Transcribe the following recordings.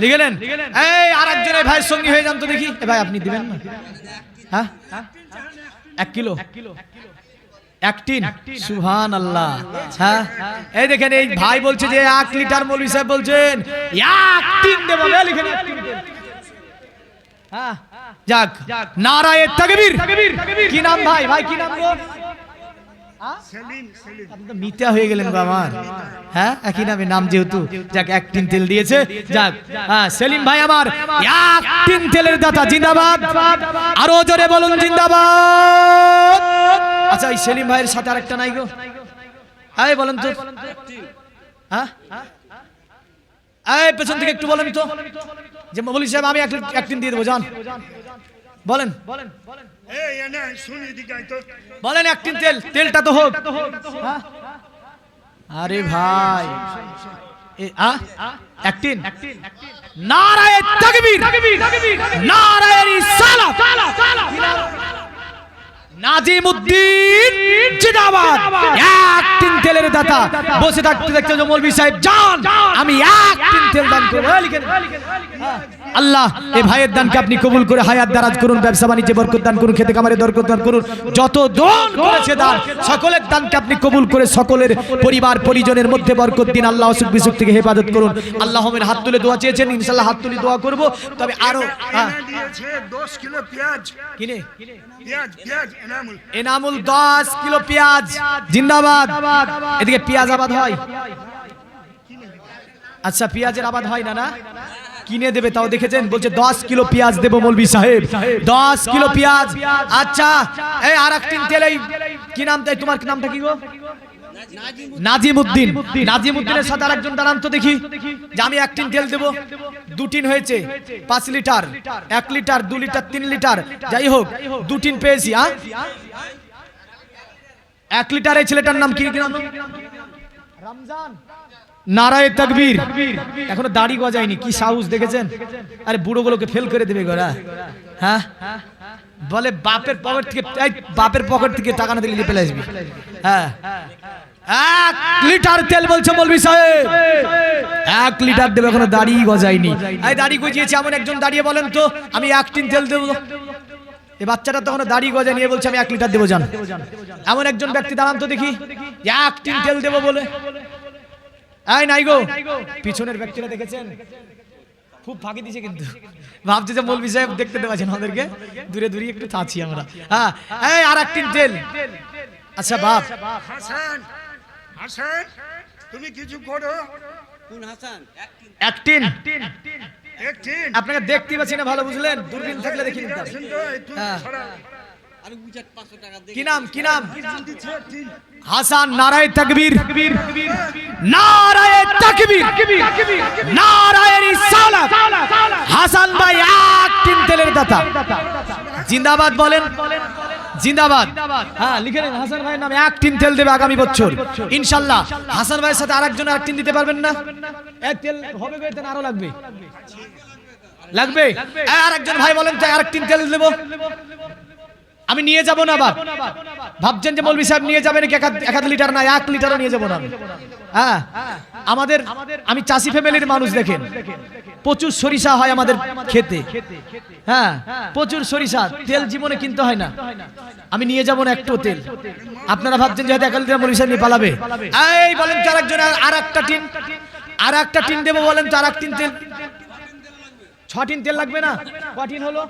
লিখলেন। এই আরেকজন ভাই সঙ্গী হয়ে যান তো দেখি। ভাই আপনি দিবেন না? হ্যাঁ 1 কিলো 1 টিন। সুবহানাল্লাহ। হ্যাঁ এই দেখেন এই ভাই বলছে যে 1 লিটার, মৌলভী সাহেব বলছেন 1 টিন দেব। লিখেন 1 টিন। হ্যাঁ যাক, নারায়ে তাকবীর। কি নাম ভাই? ভাই কি নাম গো? আপনি তো মিথ্যা হয়ে গেলেন গো আমার। হ্যাঁ একই নামে নাম যেহেতু, যাক 1 টিন তেল দিয়েছে। যাক হ্যাঁ সেলিম ভাই আমার 1 টিন তেলের দাতা। জিন্দাবাদ। আরো জোরে বলুন জিন্দাবাদ। আচ্ছা এই সেলিম ভাইয়ের সাথে আরেকটা নাই গো? এই বলেন তো। হ্যাঁ এই পেছন থেকে একটু বলেন তো, যে মৌলভী সাহেব আমি 1 টিন দিয়ে দেবো, যান বলেন। বলেন 1 টিন তেল, তেলটা তো হোক। আরে ভাই 1 টিন। নারায়ে তাকবীর, নারায়ে রিসালাত। নাজিমউদ্দিন জিন্দাবাদ। 1 টিন তেলের দাতা। বসে থাকতে দেখতে যে মৌলভী সাহেব যান, আমি 1 টিন তেল দান করব। লিখেন। আল্লাহ এই ভাইয়ের দানকে আপনি কবুল করে হায়াত দারাজ করুন, ব্যবসা বাণিজ্যে বরকত দান করুন, খেতে খামারে বরকত দান করুন। যত দান করেছে দান, সকলের দানকে আপনি কবুল করে সকলের পরিবার পরিজনের মধ্যে বরকত দিন। আল্লাহ অসুখ বিসুখ থেকে হেফাজত করুন। আল্লাহমের হাত তুলে দোয়া চেয়েছেন, ইনশাআল্লাহ হাত তুলে দোয়া করব। তবে আরো দিয়েছে 10 কিলো পেঁয়াজ কিনে পেঁয়াজ এনামুল 10 কিলো পেঁয়াজ। জিন্দাবাদ। এদিকে পেঁয়াজ আবাদ হয়? আচ্ছা পেঁয়াজের আবাদ হয় না? না কিনে দেবে, তাও দেখেছেন বলছে 10 কিলো পেঁয়াজ দেবো মৌলভী সাহেব, 10 কিলো পেঁয়াজ। আচ্ছা এই আর 1 টিন তেল। এই কি নাম? তাই তোমার নামটা কি গো? নাজিমউদ্দিন। নাজিমউদ্দিনের সাথে আরেকজন দাঁড়ান তো দেখি, যে আমি 1 টিন তেল দেবো। 2 টিন হয়েছে, 5 লিটার, 1 লিটার, 2 লিটার, 3 লিটার, যাই হোক 2 টিন পেয়েছি। 1 লিটার। এই ছেলেটার নাম কি? রমজান। নারায়ে তাকবীর। এখনো দাড়ি গজায়নি, কি সাহস দেখেছেন? আরে বুড়োগুলোকে ফেল করে দেবে গোরা। হ্যাঁ বলে বাপের পকেট থেকে টাকা না দিলে ফেলে আসবি। হ্যাঁ 1 লিটার তেল বলছে মৌলভী সাহেব, 1 লিটার দেবে, এখনো দাড়ি গজায়নি। এই দাড়ি গজিয়েছে এমন একজন দাঁড়িয়ে বলেন তো, আমি 1 টিন তেল দেবো। এই বাচ্চাটা তখন দাড়ি গজা নিয়ে বলছে আমি 1 লিটার দেবো, যান। এমন একজন ব্যক্তি দাঁড়ান তো দেখি, 1 টিন তেল দেবো বলে। এই নাই গো, পিছনের ব্যক্তিরা দেখেছেন খুব ফাঁকি দিছে, কিন্তু ভাবছে যে মৌলভী সাহেব দেখতে দেওয়াছেন আমাদেরকে, দূরে দূরে একটু থাকছি আমরা। হ্যাঁ এই আর 1 টিন তেল। আচ্ছা বাপ হাসান, হাসান তুমি কিছু করো। কোন হাসান? 1 টিন। 1 টিন আপনাকে দেখতে পাচ্ছি না ভালো, বুঝলেন? দূরবীন থাকলে দেখি নিতাম। হ্যাঁ আরে বুঝাত 500 টাকা দে। কি নাম? কি নাম? হাসান। নারায়ে তাকবীর, নারায়ে তাকবীর, নারায়ে রিসালাত। হাসান ভাই 1 টিন তেলের দাতা। জিন্দাবাদ বলেন। জিন্দাবাদ। হ্যাঁ লিখে নেন হাসান ভাইয়ের নামে 1 টিন তেল দেবে আগামী বছর ইনশাআল্লাহ। হাসান ভাইয়ের সাথে আরেকজন 1 টিন দিতে পারবেন না? এক তেল হবে গো, তেল আরো লাগবে। লাগবে? আরেকজন ভাই বলেন তো 1 টিন তেল দেবো। আমি নিয়ে যাব না বাপ। ভাবছেন যে মৌলভী সাহেব নিয়ে যাবে নাকি 1 লিটার? না 1 লিটারও নিয়ে যাব না আমি। হ্যাঁ আমাদের, আমি চাষি ফ্যামিলির মানুষ, দেখেন প্রচুর সরিষা হয় আমাদের খেতে। হ্যাঁ প্রচুর সরিষা, তেল জীবনে কিনতে হয় না। আমি নিয়ে যাব না একটু তেল। আপনারা ভাবছেন যে 1 লিটার মৌলভী সাহেব নিয়ে পালাবে। এই বলেন তো আরেকজন আর 1টা টিন, আর 1টা টিন দেবো বলেন তো। আর 1 টিন তেল, 6 টিন তেল লাগবে না? ক টিন হলো?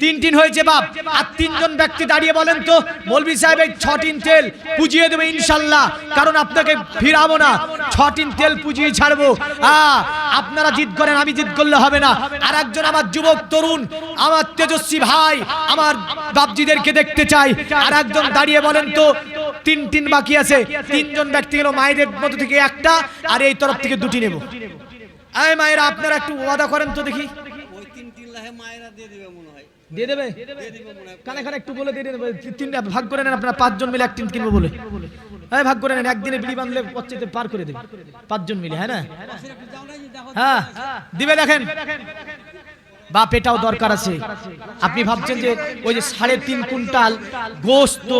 3 টিন হয়েছে বাপ। আর 3 জন ব্যক্তি দাঁড়িয়ে বলেন তো, মৌলভী সাহেব এই 6 টিন তেল পুজিয়ে দেবে ইনশাআল্লাহ, কারণ আপনাকে ফিরাবো না। 6 টিন তেল পুজিয়ে ছাড়বো। আপনারা জিদ করেন, আমি জিদ করলে হবে না। আর একজন আমার যুবক তরুণ, আমার তেজস্বী ভাই, আমার বাপজিদেরকে দেখতে চাই। আর একজন দাঁড়িয়ে বলেন তো 3 টিন বাকি আছে। 3 জন ব্যক্তি গেল, মায়েদের মধ্যে থেকে 1টা, আর এই তরফ থেকে 2টি নেব। এই মায়েরা আপনারা একটু ওয়াদা করেন তো দেখি। ওই 3 লাহে মায়েরা দিয়ে দিবে মনে হয়। দিয়ে দেবে? কানে কানে একটু বলে দিয়ে দেবে। 3টা ভাগ করে নেন আপনারা, 5 জন মিলে 1 টিন কিনবো বলে। এই ভাগ করে নেন, একদিনে বিড়ি বাঁধলে পচ্চেতে পার করে দেবে 5 জন মিলে। হ্যাঁ না? হ্যাঁ দিবে। দেখেন বাপ এটাও দরকার আছে। আপনি ভাবছেন যে ওই যে 3.5 কুইন্টাল গোশত,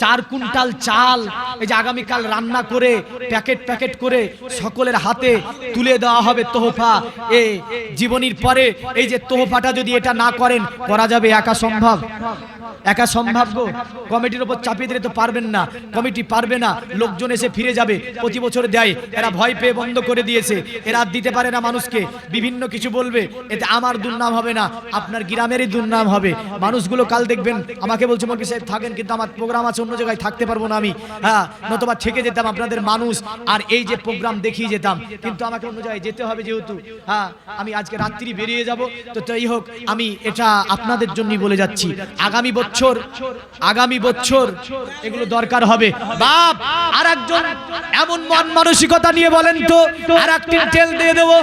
4 কুইন্টাল চাল, এই যে আগামীকাল রান্না করে প্যাকেট করে সকলের হাতে তুলে দেওয়া হবে তোহফা, এই জীবনীর পরে এই যে তোহফাটা যদি এটা না করেন, করা যাবে? একা সম্ভব? একা সম্ভব গো? কমিটির উপর চাপিয়ে দিলে তো পারবেন না, কমিটি পারবে না, লোকজন এসে ফিরে যাবে। প্রতি বছর দেয়, এরা ভয় পেয়ে বন্ধ করে দিয়েছে, এরা দিতে পারে না মানুষকে, বিভিন্ন কিছু বলবে, এতে আমার দুর্নাম হবে না, আপনার গ্রামেরই দুর্নাম হবে। মানুষগুলো কাল দেখবেন আমাকে বলছে মন্ত্রী সাহেব থাকেন, কিন্তু আমার প্রোগ্রাম আছে অন্য জায়গায়, থাকতে পারবো না আমি, হ্যাঁ, নতুবা থেকে যেতাম আপনাদের মানুষ আর এই যে প্রোগ্রাম দেখিয়ে যেতাম, কিন্তু আমাকে অন্য জায়গায় যেতে হবে যেহেতু, হ্যাঁ, আমি আজকে রাত্রি বেরিয়ে যাব। তো তাই হোক, আমি এটা আপনাদের জন্যই বলে যাচ্ছি, আগামী বছর এগুলো দরকার হবে। বাপ আর একজন এমন মন মানসিকতা নিয়ে বলেন তো, আর একটি তেল দিয়ে দেবো।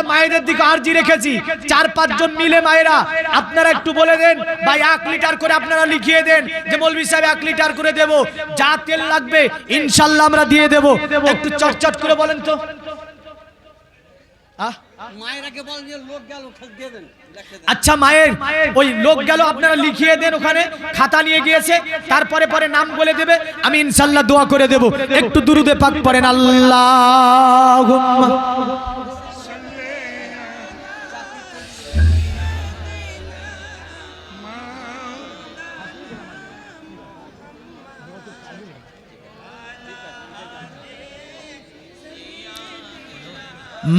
মায়েদের দিকে আরজি রেখেছি, 4-5 জন মিলে মায়েরা আপনারা একটু বলে দেন, ভাই 1 লিটার করে আপনারা লিখিয়ে দেন যে মৌলভী সাহেব 1 লিটার করে দেবো, যা তেল লাগবে ইনশাল্লাহ আমরা দিয়ে দেবো। একটু চটচট করে বলেন তো। মায়েরাকে বলেন যে লোক গেল দিয়ে দেন। আচ্ছা, মায়ের ওই লোক গেল আপনারা লিখিয়ে দেন, ওখানে খাতা নিয়ে গিয়েছে, তারপরে পরে নাম বলে দেবে, আমি ইনশাল্লাহ দোয়া করে দেব। একটু দুরুদে পাক পড়েন, আল্লাহুম্মা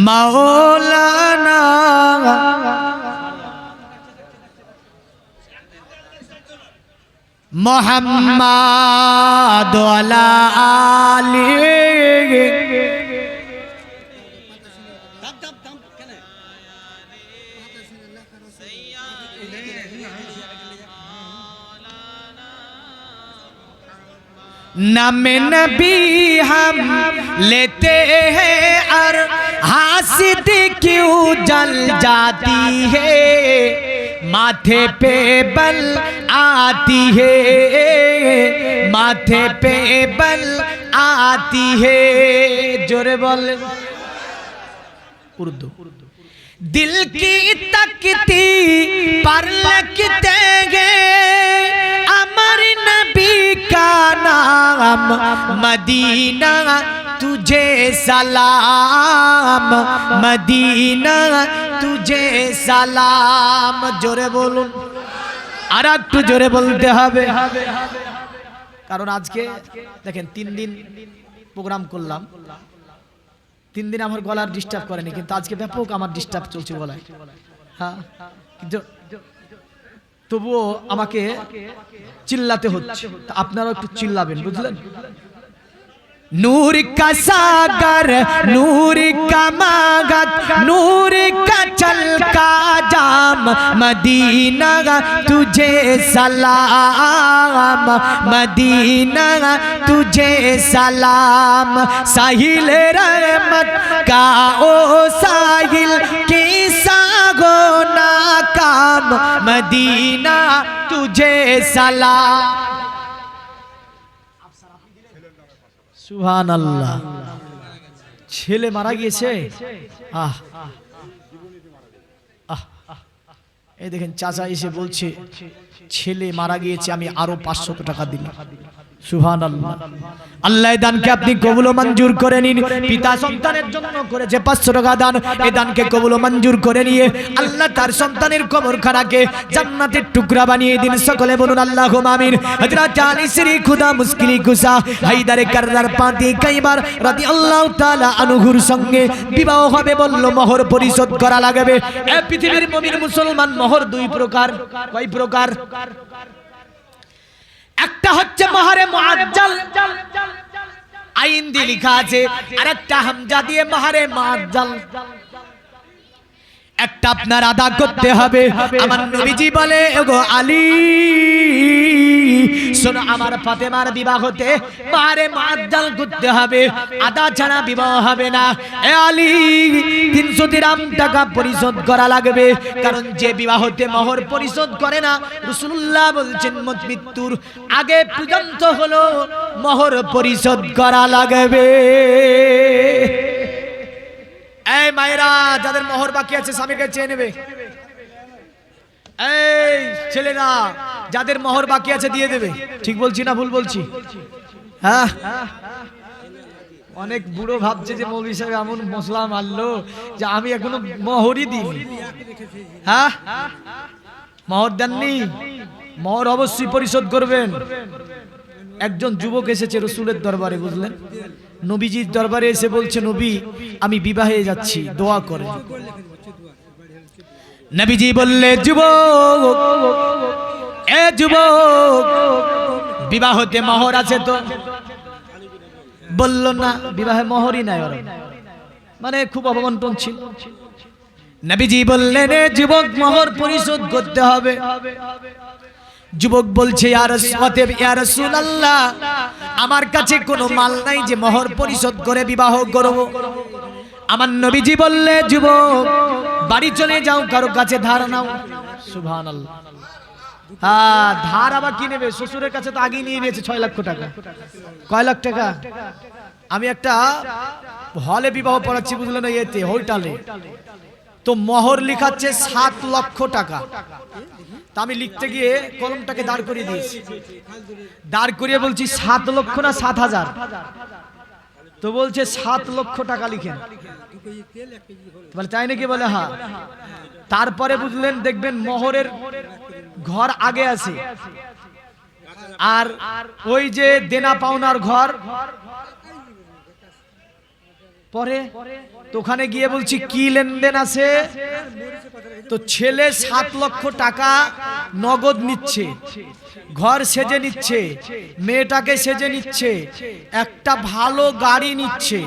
মাওলানা মুহাম্মাদ ওয়ালা আলি। नामे नबी हम लेते हैं और हासिद क्यों जल जाती है, माथे पे बल आती है, माथे पे बल आती है। जोरे बोल उर्दू। दिल की तकती पर लगते हैं अमर नबी का नाम, मदीना तुझे सलाम, मदीना तुझे सलाम। जोरे बोलুন, আর একটু জোরে বলতে হবে, কারণ আজকে দেখেন 3 দিন প্রোগ্রাম করলাম, 3 দিন আমার গলার ডিস্টার্ব করেনি, কিন্তু আজকে ব্যাপক আমার ডিস্টার্ব চলছে গলায়, হ্যাঁ, কিন্তু তবুও আমাকে চিল্লাতে হচ্ছে, আপনারাও একটু চিল্লাবেন, বুঝলেন? नूर का सागर, नूर का मागत, नूर का चलका जाम, मदीना तुझे सलाम, मदीना तुझे सलाम। साहिल रहमत का ओ साहिल की सागो नाकाम, मदीना तुझे सलाम। সুবহানাল্লাহ। ছেলে মারা গিয়েছে, আহ এই দেখেন চাচা এসে বলছে ছেলে মারা গিয়েছে, আমি আরো 500 টাকা দিলাম। সুবহানাল্লাহ। আল্লাহ দানকে আপনি কবুল ও মঞ্জুর করে নিন। পিতা সন্তানের জন্য করেছে 500 টাকা দান, এই দানকে কবুল ও মঞ্জুর করে নিয়ে আল্লাহ তার সন্তানের কবরখানাকে জান্নাতের টুকরা বানিয়ে দিন। সকলে বলুন আল্লাহুম্মা আমিন। হযরত আলী শ্রী খুদা মুশকিলি কুসা হায়দারে কাররার পাতি কাইবার রাদিয়াল্লাহু তাআলা আনহুর সঙ্গে বিবাহ হবে, বলল মোহর পরিশোধ করা লাগবে। এই পৃথিবীর মুমিন মুসলমান মোহর 2 প্রকার। কয় প্রকার? একটা হচ্ছে মোহরে মুআজ্জাল, আইন দিয়ে লেখা আছে, আর একটা হামজা দিয়ে মোহরে মুআজ্জাল। একটা আপনার আদা করতে হবে। আমার নবীজি বলে, ওগো আলী শোনো, আমার ফাতেমার বিবাহতে মোহরে মুআজ্জাল করতে হবে, আদা ছাড়া বিবাহ হবে না। এ আলী 300 দিরহাম টাকা পরিশোধ করা লাগবে, কারণ যে বিবাহতে মোহর পরিশোধ করে না, রাসূলুল্লাহ বলছেন মৃত্যুর আগে পর্যন্ত হলো মোহর পরিশোধ করা লাগবে। এই মায়েরা যাদের মোহর বাকি আছে স্বামীকে চেয়ে নেবে। এই ছেলেরা যাদের মোহর বাকি আছে দিয়ে দেবে। ঠিক বলছি না ভুল বলছি? হ্যাঁ, অনেক বুড়ো ভাবছে যে মৌলভী সাহেব এমন মশলা মারলো যে আমি এখনো মোহরই দিইনি। হ্যাঁ, মোহর দেননি, মোহর অবশ্যই পরিশোধ করবেন। একজন যুবক এসেছে রসুলের দরবারে, বুঝলেন, নবীজির দরবারে এসে বলছে, নবী আমি বিবাহে যাচ্ছি, দোয়া করেন। নবীজি বললে, যুবক, এ যুবক, বিবাহতে মোহর আছে তো? বলল না, বিবাহে মোহরই নাই। ওরা মানে খুব অবমন্ত্রণ ছিল। নবীজি বললেন, এ যুবক, মোহর পরিশোধ করতে হবে। যুবক বলছে, ইয়া রাসূলুল্লাহ, আমার কাছে কোনো মাল নাই যে মোহর পরিশোধ করে বিবাহ করব। আমার নবীজি বললে, যুবক বাড়ি চলে যাও, কারো কাছে ধার নাও। সুবহানাল্লাহ। হ্যাঁ, ধার আবার কি নেবে? শ্বশুরের কাছে তো আগেই নিয়ে নিয়েছে 6 লক্ষ টাকা। কয় লাখ টাকা? আমি একটা হলে বিবাহ পড়াচ্ছি, বুঝলেন, এতে হোটেলে, তো মোহর লিখাচ্ছে 7 লক্ষ টাকা। তা আমি লিখতে গিয়ে কলমটাকে দাঁড় করিয়ে দিয়েছি। দাঁড় করিয়ে বলছি 7 লক্ষ না 7,000? তো বলছে 7 লক্ষ টাকা লিখেন। বলে তাই নাকি? বলে হ্যাঁ। তারপরে বুঝলেন, দেখবেন মোহরের ঘর আগে আছে, আর ওই যে দেনা পাওনার ঘর পরে। তো ওখানে গিয়ে বলছি কি লেনদেন আছে? তো ছেলে 7 লক্ষ টাকা নগদ নিচ্ছে, ঘর সেজে নিচ্ছে, মেয়েটাকে সেজে নিচ্ছে, একটা ভালো গাড়ি নিচ্ছে।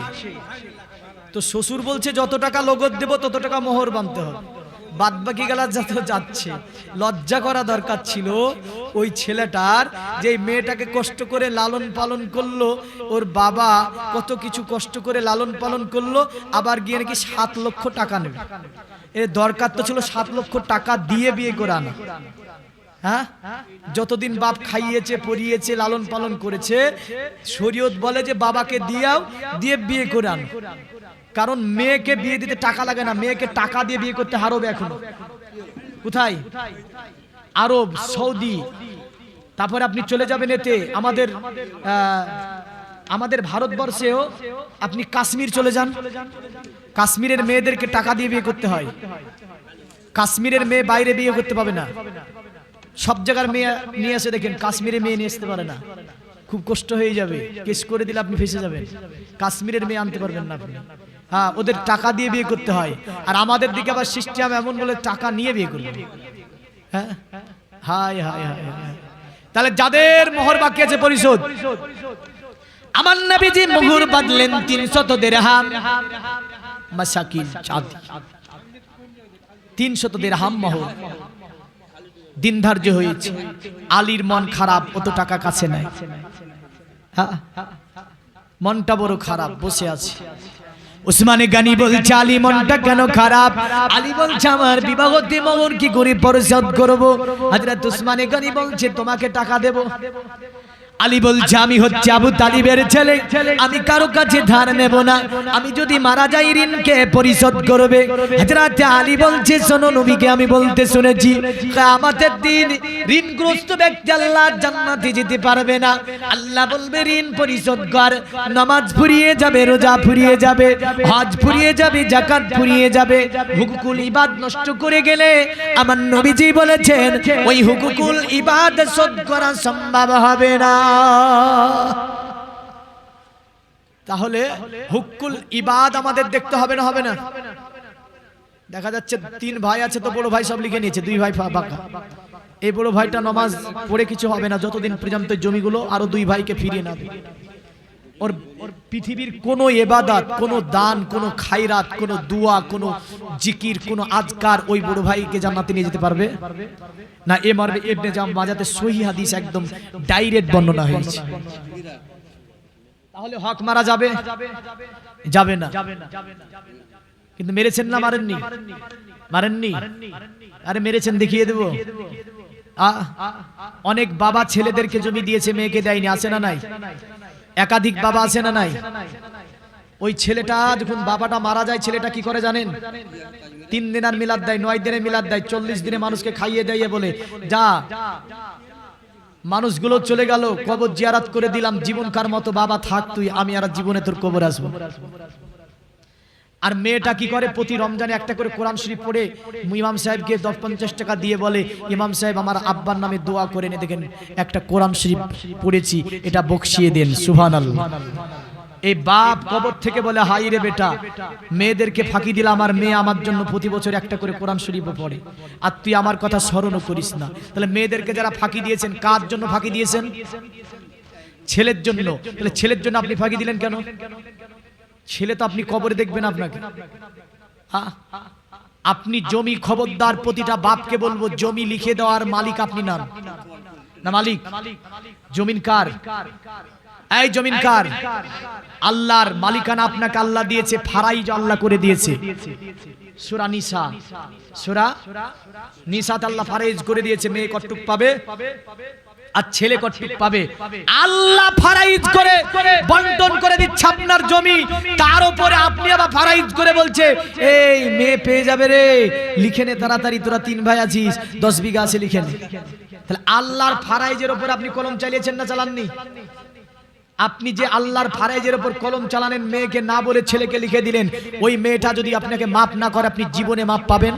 তো শ্বশুর বলছে যত টাকা নগদ দেব তত টাকা মোহর বাঁধতে হবে, বাদ বাকি গেলা যত যাচ্ছে। লজ্জা করা দরকার ছিল ওই ছেলেটার, যে মেয়েটাকে কষ্ট করে লালন পালন করলো, ওর বাবা কত কিছু কষ্ট করে লালন পালন করলো, আবার গিয়ে নাকি 7 লক্ষ টাকা নেবে। এর দরকার তো ছিল 7 লক্ষ টাকা দিয়ে বিয়ে করানো। হ্যাঁ, যতদিন বাপ খাইয়েছে, পরিয়েছে, লালন পালন করেছে, শরীয়ত বলে যে বাবাকে দিয়ে বিয়ে করান। কারণ মেয়েকে বিয়ে দিতে টাকা লাগে না, মেয়েকে টাকা দিয়ে বিয়ে করতে হারবে। এখন কোথায়? আরব, সৌদি, তারপরে আপনি চলে যাবেন এতে আমাদের ভারতবর্ষেও আপনি কাশ্মীর চলে যান, কাশ্মীরের মেয়েদেরকে টাকা দিয়ে বিয়ে করতে হয়। কাশ্মীরের মেয়ে বাইরে বিয়ে করতে পাবে না। সব জায়গার মেয়ে নিয়ে এসে দেখেন, কাশ্মীরের মেয়ে নিয়ে আসতে পারে না, খুব কষ্ট হয়ে যাবে, কেস করে দিলে আপনি ফেসে যাবেন। কাশ্মীরের মেয়ে আনতে পারবেন না আপনি। হ্যাঁ, ওদের টাকা দিয়ে বিয়ে করতে হয়। আর আমাদের দিকে আবার সিস্টেম এমন, বলে টাকা নিয়ে বিয়ে করবে। হ্যাঁ, হায় হায় হায়। তাহলে যাদের মোহর বাকি আছে পরিশোধ, আমার নবীজি মোহর বাঁধলেন 300 দিরহাম মাসাকিন চাঁদি, 300 দিরহাম মোহর। দিন ধার্য হয়েছে। আলীর মন খারাপ, অত টাকা কাছে নাই। হ্যাঁ, মনটা বড় খারাপ, বসে আছে। উসমানে গানি বলছে, আলী মনটা কেন খারাপ? আলী বলছে, আমার বিবাহতে মোহর কি করে পরিশোধ করব? হযরত উসমানে গানি বলছে, তোমাকে টাকা দেব। আলী বলছে, আমি হচ্ছে আবু তালিবের ছেলে, আমি কারো কাছে ধার নেব না, আমি যদি মারা যাই ঋণকে পরিশোধ করবে। হযরত আলী বলছে, শোনো, নবীকে আমি বলতে শুনেছি, কিয়ামতের দিন ঋণগ্রস্ত ব্যক্তি আল্লাহর জান্নাতে যেতে পারবে না। আল্লাহ বলবে, ঋণ পরিশোধ কর। নামাজ ফুরিয়ে যাবে, রোজা ফুরিয়ে যাবে, হজ ফুরিয়ে যাবে, যাকাত ফুরিয়ে যাবে, হুকুকুল ইবাদ নষ্ট করে গেলে আমার নবীজি বলেছেন ওই হুকুকুল ইবাদ শোধ করা সম্ভব হবে না। তাহলে হুকুকুল ইবাদ আমাদের দেখতে হবে না, হবে না? দেখা যাচ্ছে 3 ভাই আছে, তো বড় ভাই সব লিখে নিয়েছে, 2 ভাই বাঁকা। এই বড় ভাইটা নামাজ পড়ে কিছু হবে না যতদিন পর্যন্ত জমিগুলো আরো 2 ভাইকে ফিরিয়ে না দেবে। ওর পৃথিবীর কোন ইবাদত, কোন দান, কোন খায়রাত, কোন দোয়া, কোন জিকির, কোন আজকার ওই বড় ভাইকে জান্নাতে নিয়ে যেতে পারবে না। এ মর্মে ইবনে মাজাতে সহিহ হাদিস একদম ডাইরেক্ট বর্ণনা হয়েছে। তাহলে হক মারা যাবে? যাবে না। কিন্তু মেরেছেন না মারেননি? মারেননি। আরে মেরেছেন, দেখিয়ে দেব। অনেক বাবা ছেলেদেরকে জমি দিয়েছে, মেয়েকে দেয়নি, আছে না নাই? একাধিক বাবা আছে না নাই? ওই ছেলেটা যখন বাবাটা মারা যায় ছেলেটা কি করে জানেন? 3 দিনের মিলাদ দেয়, 9 দিনের মিলাদ দেয়, 40 দিনে মানুষকে খাইয়ে দিয়ে বলে যা মানুষগুলো চলে গেল, কবর জিয়ারত করে দিলাম, জীবনকার মতো বাবা থাক তুই, আমি আর জীবনে তোর কবর আসবো। আর মেয়েটা কি করে? প্রতি রমজানে একটা করে কোরআন শরীফ পড়ে ইমাম সাহেবকে 10-50 টাকা দিয়ে বলে, ইমাম সাহেব আমার আব্বার নামে দোয়া করে এনে দেখেন একটা কোরআন শরীফ পড়েছি, এটা বকশিয়ে দেন। সুবহানাল্লাহ। এই বাপ কবর থেকে বলে, হাই রে বেটা, মেয়েদেরকে ফাঁকি দিলাম, আমার মেয়ে আমার জন্য প্রতি বছর একটা করে কোরআন শরীফ পড়ে, আর তুই আমার কথা স্মরণও করিস না। তাহলে মেয়েদেরকে যারা ফাঁকি দিয়েছেন, কার জন্য ফাঁকি দিয়েছেন? ছেলের জন্য। তাহলে ছেলের জন্য আপনি ফাঁকি দিলেন কেন? ছেলে তো আপনি কবরে দেখবেন আপনাকে। আপনি জমি, খবরদার প্রতিটা বাপকে বলবো, জমি লিখে দেওয়ার মালিক আপনি না, না মালিক? জমিন কার? এই জমিন কার? আল্লাহর। মালিকানা আপনাকে আল্লাহ দিয়েছে, ফারাইজ আল্লাহ করে দিয়েছে। সূরা নিসা, সূরা নিসাতে আল্লাহ ফারাইজ করে দিয়েছে, মেয়ে কতটুক পাবে আর ছেলে কতটুক পাবে। আল্লাহ ফারাইজ করে বন্টন করে দিচ্ছে আপনার জমি, তার উপরে আপনি আবার ফারাইজ করে বলছে এই মেয়ে পেয়ে যাবে রে, লিখে নে তাড়াতাড়ি, তোরা 3 ভাই আছিস, 10 বিঘা আছে, লিখে নে। তাহলে আল্লাহর ফারাইজের উপর আপনি কলম চালিয়েছেন না চালাননি? আপনি যে আল্লাহর ফারাইজের উপর কলম চালানেন, মেয়েকে না বলে ছেলেকে লিখে দিলেন, ওই মেয়েটা যদি আপনাকে মাফ না করে, আপনি জীবনে মাফ পাবেন?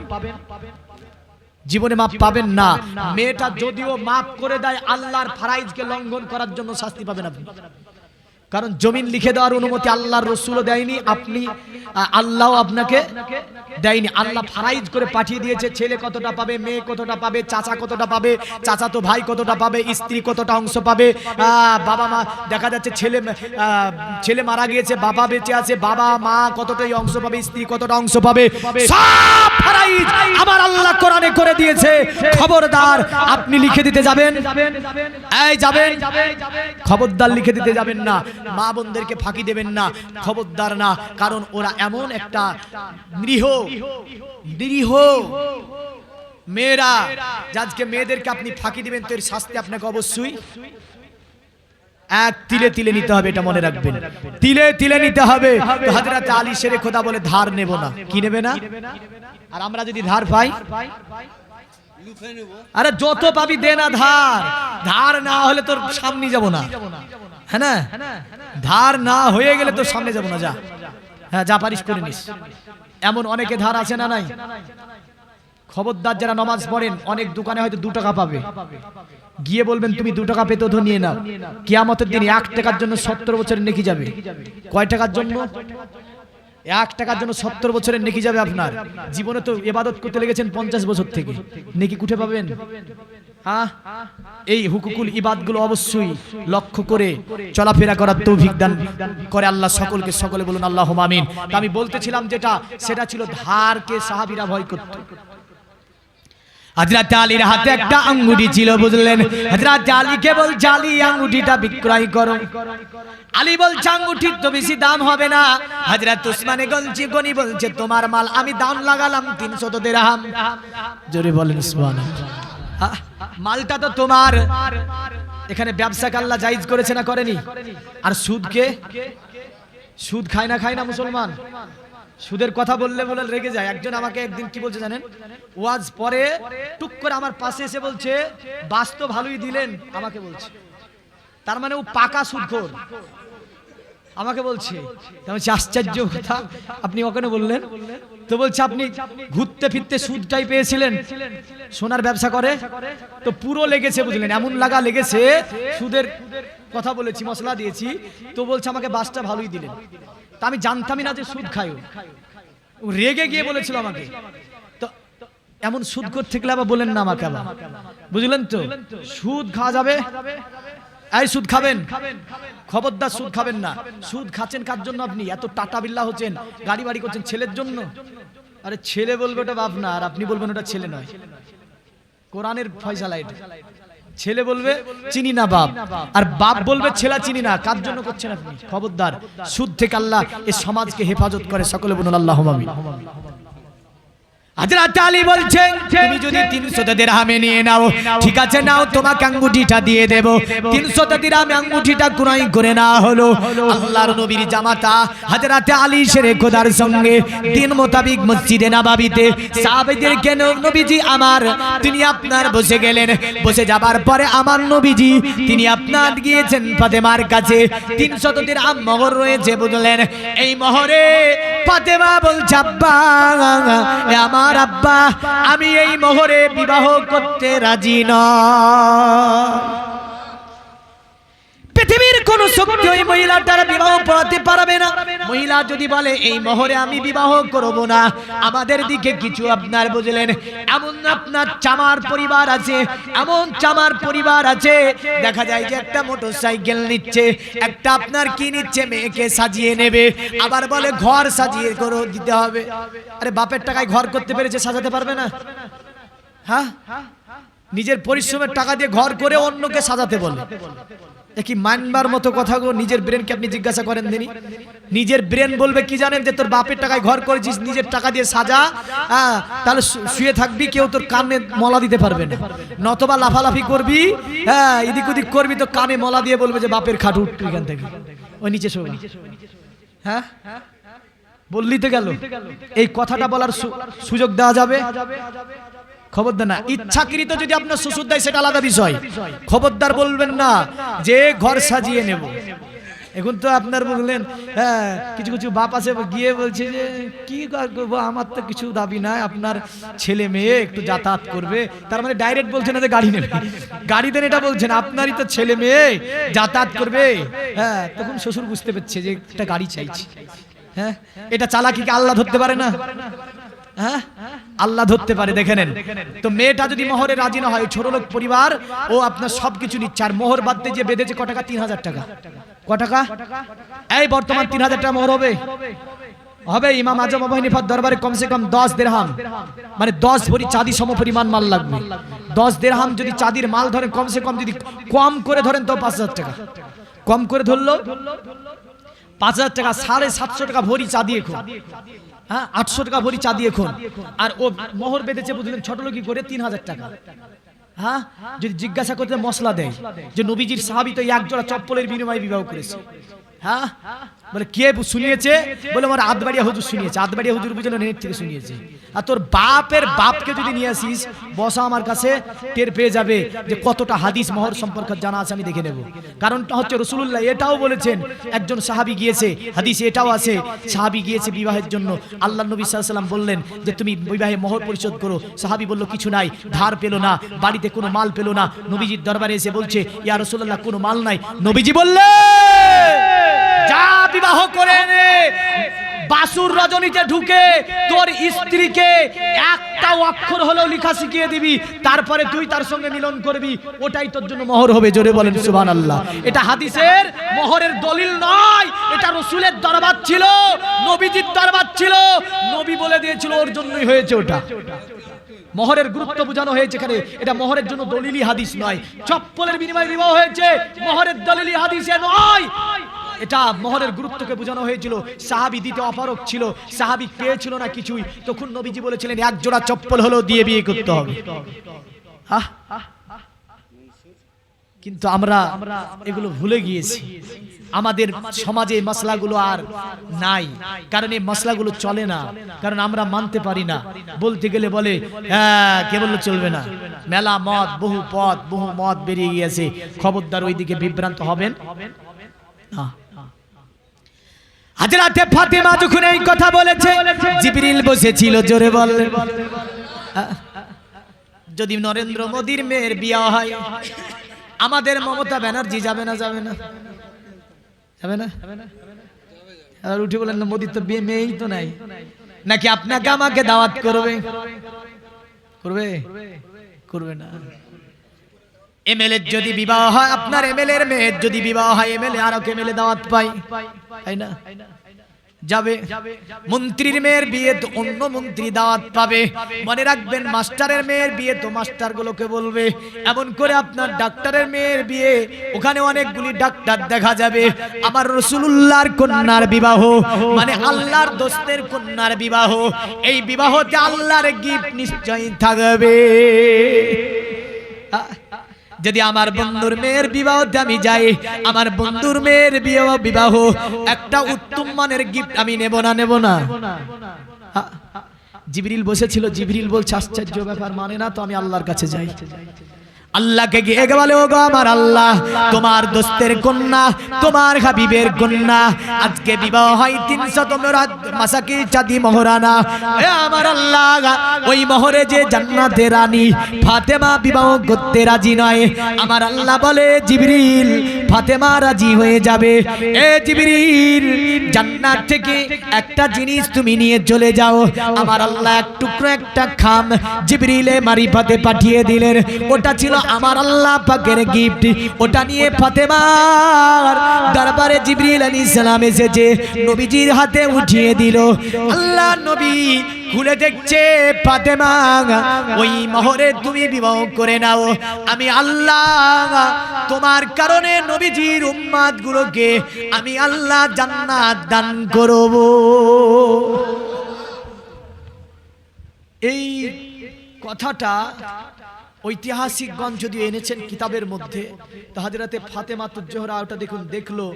জীবনে মাফ পাবেন না। মেয়েটা যদিও মাফ করে দেয়, আল্লাহর ফারাইজকে লঙ্ঘন করার জন্য শাস্তি পাবেন আপনি। কারণ জমিন লিখে দেওয়ার অনুমতি আল্লাহর রাসূলও দেয়নি, আপনি আল্লাহও আপনাকে দেয়নি। আল্লাহ ফারাইজ করে পাঠিয়ে দিয়েছে, ছেলে কতটা পাবে, মেয়ে কতটা পাবে, চাচা কতটা পাবে, চাচাতো ভাই কতটা পাবে, স্ত্রী কতটা অংশ পাবে, বাবা মা, দেখা যাচ্ছে ছেলে মারা গিয়েছে, বাবা বেঁচে আছে, বাবা মা কতটাই অংশ পাবে, স্ত্রী কতটা অংশ পাবে, সব ফারাইজ আমার আল্লাহ কোরআনে করে দিয়েছে। খবরদার আপনি লিখে দিতে যাবেন, এই যাবেন, খবরদার লিখে দিতে যাবেন না। মা বোনদেরকে ফাঁকি দেবেন না, খবরদার না। কারণ ওরা এমন একটা নিরীহ মেয়েরা, আজকে মেয়েদেরকে আপনি ফাঁকি দিবেন, তো এর শাস্তি আপনাকে অবশ্যই এক তিলে তিলে নিতে হবে, এটা মনে রাখবেন, তিলে তিলে নিতে হবে। তো হযরত আলী শেরে খোদা বলে ধার নেব না। কি নেবে না? আর আমরা যদি ধার পাই, আরে যত পাবি দে না ধার, ধার না হলে তোর সামনে যাব না, হ্যাঁ না? ধার না হয়ে গেলে তোর সামনে যাব না, যা, হ্যাঁ যা পারিস করে নিস। এমন অনেকে ধার আছে না নাই? খবরদার যারা নামাজ পড়েন, অনেক দোকানে হয়তো 2 টাকা পাবে, গিয়ে বলবেন তুমি 2 টাকা পেতে তো নিয়ে নাও, কিয়ামতের দিন 1 টাকার জন্য 70 বছরের নেকি যাবে। কয় টাকার জন্য? 1 টাকার জন্য 70 বছরের নেকি যাবে আপনার। জীবনে তো ইবাদত করতে লেগেছেন 50 বছর থেকে, নেকি কুঠে পাবেন? এই হুকুকুল ইবাদতগুলো অবশ্যই লক্ষ্য করে চলাফেরা করার তৌফিক দান করে আল্লাহ সকলকে। সকলে বলুন আল্লাহুম্মা আমিন। আমি বলতেছিলাম যেটা, সেটা ছিল ধারকে সাহাবীরা ভয় করত। হযরত আলীর হাতে একটা আঙ্গুঠি ছিল, বুঝলেন? হযরত আলীকে বল, জালি আঙ্গুঠিটা বিক্রয় করো। আলী বলছে আঙ্গুঠির তো বেশি দাম হবে না। হযরত উসমানে গনি বলছে তোমার মাল, আমি দাম লাগালাম 300 দিরহাম। জোরে বলেন সুবহানাল্লাহ। মালটা তো তোমার। এখানে ব্যবসাকে আল্লাহ জায়েজ করেছে না করেনি? আর সুদকে, সুদ খায় না মুসলমান? সুদের কথা বললে বলে রেগে যায়। একজন আমাকে একদিন কি বলছে জানেন? ওয়াজ পরে টুক করে আমার পাশে এসে বলছে বাস তো ভালোই দিলেন, আমাকে বলছে। তার মানে ও পাকা সুদখোর। আমাকে বলছে, আশ্চর্য কথা, আপনি ওখানে বললেন তো? বলছে আপনি ঘুরতে ফিরতে সুদটাই পেয়েছিলেন, সোনার ব্যবসা করে তো পুরো লেগেছে, বুঝলেন? এমন লাগা লেগেছে, সুদের কথা বলেছি, মশলা দিয়েছি, তো বলছে আমাকে বাসটা ভালোই দিলেন। তা আমি জানতামই না যে সুদ খায়। ও রেগে গিয়ে বলেছিল আমাকে। তো এমন সুদ করতে গেলে আবার বলেন না আমাকে আবার, বুঝলেন তো? সুদ খাওয়া যাবে? এই সুদ খাবেন? খবরদার সুদ খাবেন না। সুদ খাচ্ছেন কার জন্য? আপনি এত টাটা বিল্লা হচ্ছেন, গাড়ি বাড়ি করছেন ছেলের জন্য। আরে ছেলে বলবে ওটা বাপ না, আর আপনি বলবেন ওটা ছেলে নয়। কোরআনের ফয়সালা এটা। ছেলে বলবে চিনি না বাপ, আর বাপ বলবে ছেলে চিনি না। কার জন্য করছেন আপনি? খবরদার, সুদ থেকে আল্লাহ এই সমাজকে হেফাজত করে। সকলে বলুন আল্লাহুম্মা আমিন। হযরত আলী বলছেন তুমি যদি 300 দিরহামে নিয়ে নাও ঠিক আছে নাও তোমাকে আঙ্গুঠিটা দিয়ে দেব 300 দিরহামে আঙ্গুঠিটা ক্রয় করে না হলো আল্লাহর নবীর জামাতা হযরত আলী শেরে খোদার সঙ্গে দিন মোতাবেক মসজিদে নববীতে সাহাবাদেরকে নবীজি আমার তিনি আপনার বসে গেলেন বসে যাবার পরে আমার নবীজি তিনি আপনার গিয়েছেন ফাতেমার কাছে 300 দিরহাম মোহর রয়েছে বুঝলেন এই মোহরে ফাতেমা বলছে আব্বা আমার আব্বা আমি এই মোহরে বিবাহ করতে রাজি নই পৃথিবীর কোন শক্তি ওই মহিলাটার বিবাহ পড়াতে পারবে না মহিলা যদি বলে এই মোহরে আমি বিবাহ করব না আমাদের দিকে কিছু আপনার বুঝলেন এমন আপনার চামার পরিবার আছে এমন চামার পরিবার আছে দেখা যায় যে একটা মোটরসাইকেল নিচ্ছে একটা আপনার কি নিচ্ছে মেয়েকে সাজিয়ে নেবে আবার বলে ঘর সাজিয়ে করে দিতে হবে আরে বাপের টাকায় ঘর করতে পেরেছে সাজাতে পারবে না হ্যাঁ নিজের পরিশ্রমের টাকা দিয়ে ঘর করে অন্যকে সাজাতে বলে কি মানবার মতো কথা গো নিজের ব্রেনকে আপনি জিজ্ঞাসা করেন দেনি নিজের ব্রেন বলবে কি জানেন যে তোর বাপের টাকায় ঘর করেছিস নিজের টাকা দিয়ে সাজা তাহলে শুয়ে থাকবি কেউ তোর কানে মলা দিতে পারবে না নতবা লাফালাফি করবি এদিক ওদিক করবি তো কানে মলা দিয়ে বলবে যে বাপের খাট উঠ এখান থেকে ওই নিচে শোবে হ্যাঁ বললি তো গেল এই কথাটা বলার সুযোগ দেওয়া যাবে খবরদার না ইচ্ছাকৃত যদি আপনার শ্বশুর দেয় সেটা আলাদা বিষয় খবরদার বলবেন না যে ঘর সাজিয়ে নেব এখন তো আপনার বললেন কিছু কিছু বাপ আছে গিয়ে বলছে যে কি করবো আমার তো কিছু দাবি নাই আপনার ছেলে মেয়ে একটু যাতায়াত করবে তার মানে ডাইরেক্ট বলছে না যে গাড়ি নেবে গাড়ি দেন এটা বলছেন আপনারই তো ছেলে মেয়ে যাতায়াত করবে তখন শ্বশুর বুঝতে পারছে যে একটা গাড়ি চাইছি এটা চালাকি কি আল্লাহ ধরতে পারে না আল্লাহ ধরতে পারে দেখে নেন তো মেয়েটা যদি মোহরে রাজি না হয় ছোট লোক পরিবার ও আপনার সবকিছু নিচ্ছে আর মোহর বাদতে যে বেঁধেছে ক টাকা 3000 টাকা ক টাকা এই বর্তমান 3000 টাকা মোহর হবে ইমাম আজম আবু হানিফার দরবারে কমসে কম 10 দিরহাম মানে 10 ভরি চাঁদি সমপরিমাণ মাল লাগবে 10 দিরহাম যদি চাঁদির মাল ধরেন কমসে কম যদি কম করে ধরেন তো 5000 টাকা কম করে ধরলো 5000 টাকা 750 টাকা ভরি চাঁদি এখন 800 টাকা ভরি চাঁদি এখন আর ও মোহর বেঁধেছে বুঝলেন ছোট লোকি করে 3000 টাকা যদি জিজ্ঞাসা করতে মশলা দেয় যে নবীজির সাহাবী তো এক জোড়া চপ্পলের বিনিময়ে বিবাহ করেছে বলে কে শুনিয়েছে বলে আমার আদবাড়িয়া হুজুর শুনিয়েছে আদবাড়িয়া হুজুর বুঝলো নেট থেকে শুনিয়েছে আর তোর বাপের বাপকে যদি নিয়ে আসিস বসা আমার কাছে টের পেয়ে যাবে যে কতটা হাদিস মোহর সম্পর্কে জানা আছে আমি দেখে নেব কারণটা হচ্ছে রাসূলুল্লাহ এটাও বলেছেন একজন সাহাবী গিয়েছে হাদিসে এটাও আছে সাহাবী গিয়েছে বিবাহের জন্য আল্লাহর নবী সাল্লাল্লাহু আলাইহি ওয়াসাল্লাম বললেন যে তুমি বিবাহে মোহর পরিশোধ করো সাহাবী বলল কিছু নাই ধার পেল না বাড়িতে কোনো মাল পেল না নবীজির দরবারে এসে বলছে ইয়া রাসূলুল্লাহ কোনো মাল নাই নবীজি বললেন যা বিবাহ করে নে বাসুর রজনীতে ঢুকে তোর স্ত্রীকে একটা অক্ষর হলেও লেখা শিখিয়ে দিবি তারপরে তুই তার সঙ্গে মিলন করবি ওটাই তোর জন্য মোহর হবে জোরে বলেন সুবহানাল্লাহ এটা হাদিসের মোহরের দলিল নয় এটা রাসূলের দরবার ছিল নবীজির দরবার ছিল নবী বলে দিয়েছিল ওর জন্যই হয়েছে ওটা মোহরের গুরুত্ব বোঝানো হয়েছে এখানে এটা মোহরের জন্য দলিলি হাদিস নয় চপ্পলের বিনিময়ে বিবাহ হয়েছে মোহরের দলিলি হাদিসে নয় এটা মোহরের গুরুত্বকে বোঝানো হয়েছিল সাহাবী দিতে অপারগ ছিল সাহাবী পেয়েছিল না কিছুই তখন নবীজি বলেছিলেন এক জোড়া চপ্পল হলেও দিয়ে বিয়ে করতে হবে কিন্তু আমরা এগুলো ভুলে গিয়েছি আমাদের সমাজে এই মাসলাগুলো আর নাই কারণ এই মাসলাগুলো চলে না কারণ আমরা মানতে পারি না বলতে গেলে বলে কে বললে চলবে না মেলা মত বহু পথ বহু মত বেরিয়ে গিয়েছে খবরদার ওইদিকে বিভ্রান্ত হবেন না হযরতে ফাতেমা যখন এই কথা বলেছে জিবরিল বসেছিল জোরে বল যদি নরেন্দ্র মোদির মেয়ের বিয়ে হয় আমাদের মমতা ব্যানার্জি যাবে না যাবে না যাবে না আর উঠে বলেন না মোদির তো বিয়ে মেয়েই তো নাই নাকি আপনাকে আমাকে দাওয়াত করবে করবে করবে না এমএলএ যদি বিবাহ হয় আপনার এমএলএ এর মেয়ের যদি বিবাহ হয় এমএলএ আর এমএলএ দাওয়াত পাই তাই না যাবে। মন্ত্রীর মেয়ের বিয়ে তো অন্য মন্ত্রী দাওয়াত পাবে। মনে রাখবেন, মাস্টারের মেয়ের বিয়ে তো মাস্টারগুলোকে বলবে। এমন করে আপনার ডাক্তারের মেয়ের বিয়ে, ওখানে অনেকগুলি ডাক্তার দেখা যাবে। আমার রাসূলুল্লাহর কন্যার বিবাহ, মানে আল্লাহর দোস্তের কন্যার বিবাহ, এই বিবাহতে আল্লাহর গিফট নিশ্চয়ই থাকবে। যদি আমার বন্ধুর মেয়ের বিবাহতে আমি যাই, আমার বন্ধুর মেয়ের বিবাহ একটা উত্তম মানের গিফট আমি নেব না? জিবরিল বসেছিল, জিবরিল বলছে আশ্চর্য ব্যাপার, মানে না তো আমি আল্লাহর কাছে যাই। আল্লাহকে গিয়ে বলে, ও গো আমার আল্লাহ, তোমার দোস্তের কন্যা, তোমার হাবিবের কন্যা, আজকে বিবাহ হয় 300 মাসাকি চাঁদি মহরানা। আমার আল্লাহ, ওই মহরে যে জান্নাতের রানী ফাতেমা বিবাহ করতে রাজি নয়। আমার আল্লাহ বলে, জিবরিল, ফাতেমা রাজি হয়ে যাবে। এ জিবরিল, জান্নাত থেকে একটা জিনিস তুমি নিয়ে চলে যাও। আমার আল্লাহ এক টুকরো একটা খাম জিবরিলে মারিফাতে পাঠিয়ে দিলেন। ওটা ছিল আমার আল্লাহ পাকের গিফট। ওটা নিয়ে ফাতেমার দরবারে জিবরিল আলাইহিস সালাম এসেছে, নবীজির হাতে উঠিয়ে দিল। আল্লাহ নবী খুলে দেখছে, ফাতেমা, ওই মহরে তুমি বিবাহ করে নাও। আমি আল্লাহ তোমার কারণে নবীজির উম্মত গুলোকে আমি আল্লাহ জান্নাত দান করব। এই কথাটা ঐতিহাসিকগণ যদি এনেছেন কিতাবের মধ্যে, তো হযরতে ফাতেমাতুজ জোহরা ওটা দেখলো,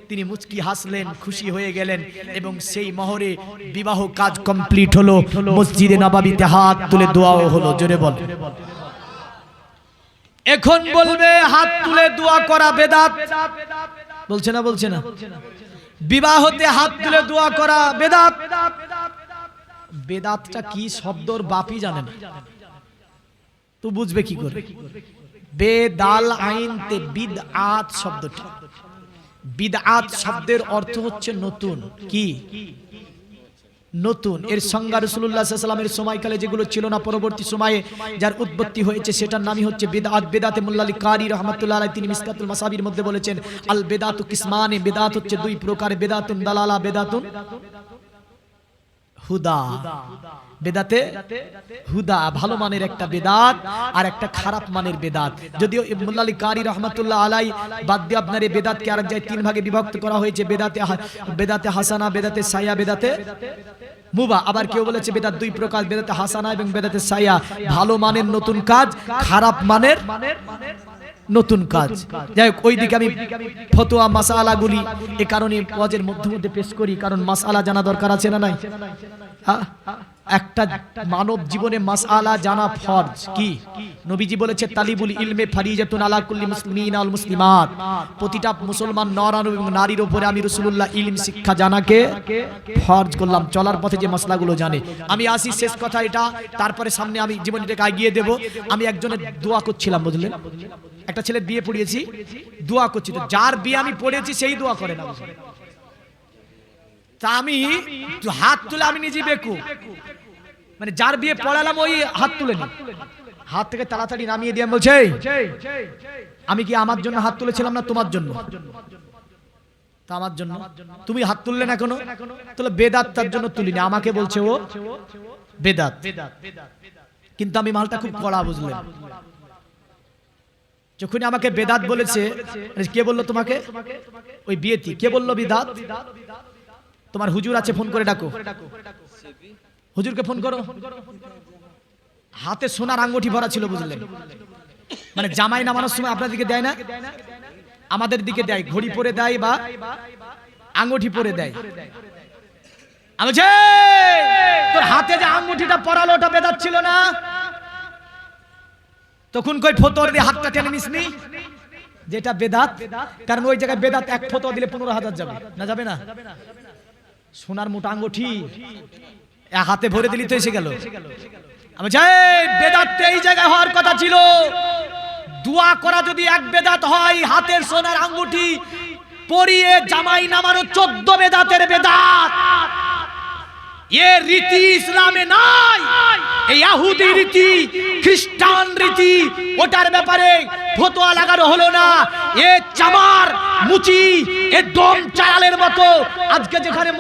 তিনি মুচকি হাসলেন, খুশি হয়ে গেলেন, এবং সেই মহরে বিবাহ কাজ কমপ্লিট হলো। মসজিদে নববীতে হাত তুলে দোয়াও হলো। জোরে বল। এখন বলবে হাত তুলে দোয়া করা বেদাত, বলছে না? বিবাহতে হাত তুলে দোয়া করা বেদাত। বেদাতটা কি শব্দর বাপই জানে না, তো বুঝবে কি করে? বেদাল আইনতে বিদআত শব্দটা, বিদআত শব্দের অর্থ হচ্ছে নতুন। কি নতুন? এর সংজ্ঞা রাসূলুল্লাহ সাল্লাল্লাহু আলাইহি ওয়াসাল্লামের সময়কালে যেগুলো ছিল না, পরবর্তী সময়ে যার উৎপত্তি হয়েছে, সেটার নামই হচ্ছে বিদআত। বেদাতে মোল্লা আলী কারি রাহমাতুল্লাহ আলাইহি তিনি মিসকাতুল মাসাবির মধ্যে বলেছেন, আল বেদাতু কিসমানে, বেদাত হচ্ছে দুই প্রকার, বেদাতুন দালালা, বেদাতুন হুদা। বেদাতে হুদা ভালো মানের একটা বেদাত, আর একটা খারাপ মানের বেদাত। যদিও মোল্লা আলী কারি রাহমাতুল্লাহ আলাইহি বাদ দিয়ে আপনার এই বেদাতকে আরেক জায়গায় 3 ভাগে বিভক্ত করা হয়েছে, বেদাতে হাসানা, বেদাতে সাইয়া, বেদাতে মুবা। আবার কেউ বলেছে বেদাত 2 প্রকার, বেদাতে হাসানা এবং বেদাতে সাইয়া। ভালো মানের নতুন কাজ, খারাপ মানের নতুন কাজ। যাই হোক, ওই দিকে আমি ফতোয়া মাসআলাগুলি এই কারণে ওয়াজের মধ্যে পেশ করি, কারণ মাসআলা জানা দরকার আছে না নাই? একটা মানব জীবনে মাসআলা জানা ফরজ। কি নবীজি বলেছে, তালিবুল ইলমে ফারিজাতুন আলা কুল্লি মুসলিমিন ওয়াল মুসলিমাত। প্রতিটা মুসলমান নর এবং নারীর উপরে আমি রাসূলুল্লাহ ইলম শিক্ষা জানাকে ফরজ করলাম, চলার পথে যে মাসলাগুলো জানে। আমি আসি শেষ কথা এটা, তারপরে সামনে আমি জীবনটাকে এগিয়ে দেব। আমি একজনের দোয়া করছিলাম, বুঝলেন? একটা ছেলে বিয়ে পড়িয়েছি, দোয়া করছি, তো যার বিয়ে আমি পড়েছি সেই দোয়া করে না। তা আমি হাত তুলে আমি নিজে বেকু, মানে যার বিয়ে পড়ালাম ওই হাত তুলে নি, হাত থেকে তাড়াতাড়ি নামিয়ে দিয়ে বলছে, আমি কি আমার জন্য হাত তুলেছিলাম না তোমার জন্য? তা আমার জন্য। তুমি হাত তুললে না কেন? তাহলে বেদাত তার জন্য তুলিনি, আমাকে বলছে ও বেদাত। কিন্তু আমি মালটা খুব কড়া, বুঝলেন? যখন আমাকে বেদাত বলেছে, কে বললো তোমাকে? ওই বিয়েতি কে বললো বিদাত? তোমার হুজুর আছে, ফোন করে ডাকো, হুজুরকে ফোন করো। হাতে সোনার আঙ্গুঠি ভরা ছিল, বুঝলেন? মানে জামাই নামানোর সময় আপনার দিকে দেয় না, আমাদের দিকে দেয়, ঘড়ি পরে দেয় বা আঙ্গুঠি পরে দেয়। আমি তোর হাতে যে আঙ্গুঠিটা পরালো ওটা বেদাত ছিল না? তখন কই ফতোয়া দিয়ে হাতটা টেনে নিসনি, যেটা বেদাত। কারণ ওই জায়গায় বেদাত এক ফতোয়া দিলে 15,000 যাবে না, যাবে না? সোনার মোটা আঙ্গুঠি হাতে ভরে দিলি তো এসে গেল। আমি চাই বেদাত এই জায়গায় হওয়ার কথা ছিল। দোয়া করা যদি এক বেদাত হয়, হাতের সোনার আঙ্গুঠি পরিয়ে জামাই নামানো 14 বেদাতের বেদাত। এ রীতি ইসলামে নাই, এই ইহুদি রীতি, খ্রিস্টান রীতি, ওটার ব্যাপারে ফতোয়া লাগানো হলো না। এ চামার মুচি, এ দম চালালের মতো আজকে যেখানে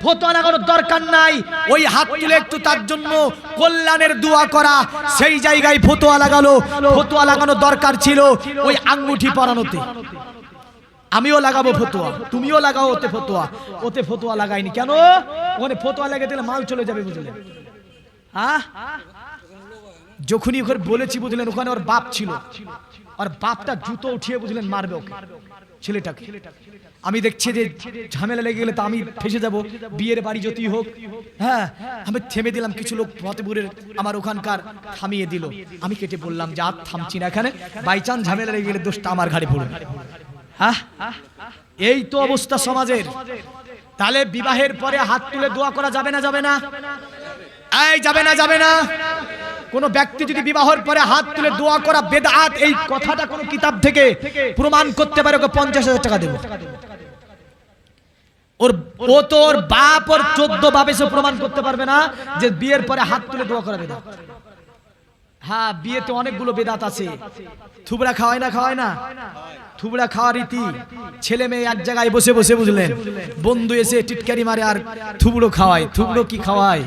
ফতোয়া লাগানোর দরকার নাই, ওই হাত তুলে একটু তার জন্য কল্যাণের দোয়া করা, সেই জায়গায় ফতোয়া লাগালো। ফতোয়া লাগানোর দরকার ছিল ওই আঙ্গুঠি পরানোতে। আমিও লাগাবো ফতোয়া, তুমিও লাগাও ওতে ফতোয়া। ওতে ফতোয়া লাগাইনি কেন? ওখানে ফতোয়া লাগিয়ে দিলে মাল চলে যাবে, বুঝলেন? হ্যাঁ, যখনই ওখানে বলেছি বুঝলেন, ওখানে ওর বাপ ছিল, আর বাপটা জুতো উঠিয়ে বুঝলেন মারবে ওকে, ছেলেটাকে। আমি দেখছি যে ঝামেলা লেগে গেলে তো আমি ফেসে যাব, বিয়ের বাড়ি যতই হোক। হ্যাঁ, আমি থেমে দিলাম, কিছু লোক ফতেপুরের আমার ওখানকার থামিয়ে দিল। আমি কেটে বললাম যে আর থামছি না এখানে, বাই চান্স ঝামেলা লেগে গেলে দোষটা আমার ঘাড়ে পড়বে। হ্যাঁ, এই তো অবস্থা সমাজের। তাহলে বিবাহের পরে হাত তুলে দোয়া করা যাবে না? যাবে না? এই যাবে না? যাবে না? কোন ব্যক্তি যদি বিবাহের পরে হাত তুলে দোয়া করা বেদাত, এই কথাটা কোন কিতাব থেকে প্রমাণ করতে পারে, ওকে 50,000 টাকা দেব। ও তো ওর বাপ ওর 14 বাপ এসে প্রমাণ করতে পারবে না যে বিয়ের পরে হাত তুলে দোয়া করা বেদাত। হ্যাঁ, বিয়েতে অনেকগুলো বেদাত আছে। থুবড়া খাওয়ায় না? খাওয়ায় না? থুবড়া খাওয়া রীতি, ছেলে মেয়ে এক জায়গায় বসে বসে বুঝলেন, বন্ধু এসে টিটকারি মারে আর থুবড়ো খাওয়ায়। থুবড়ো কি খাওয়ায়?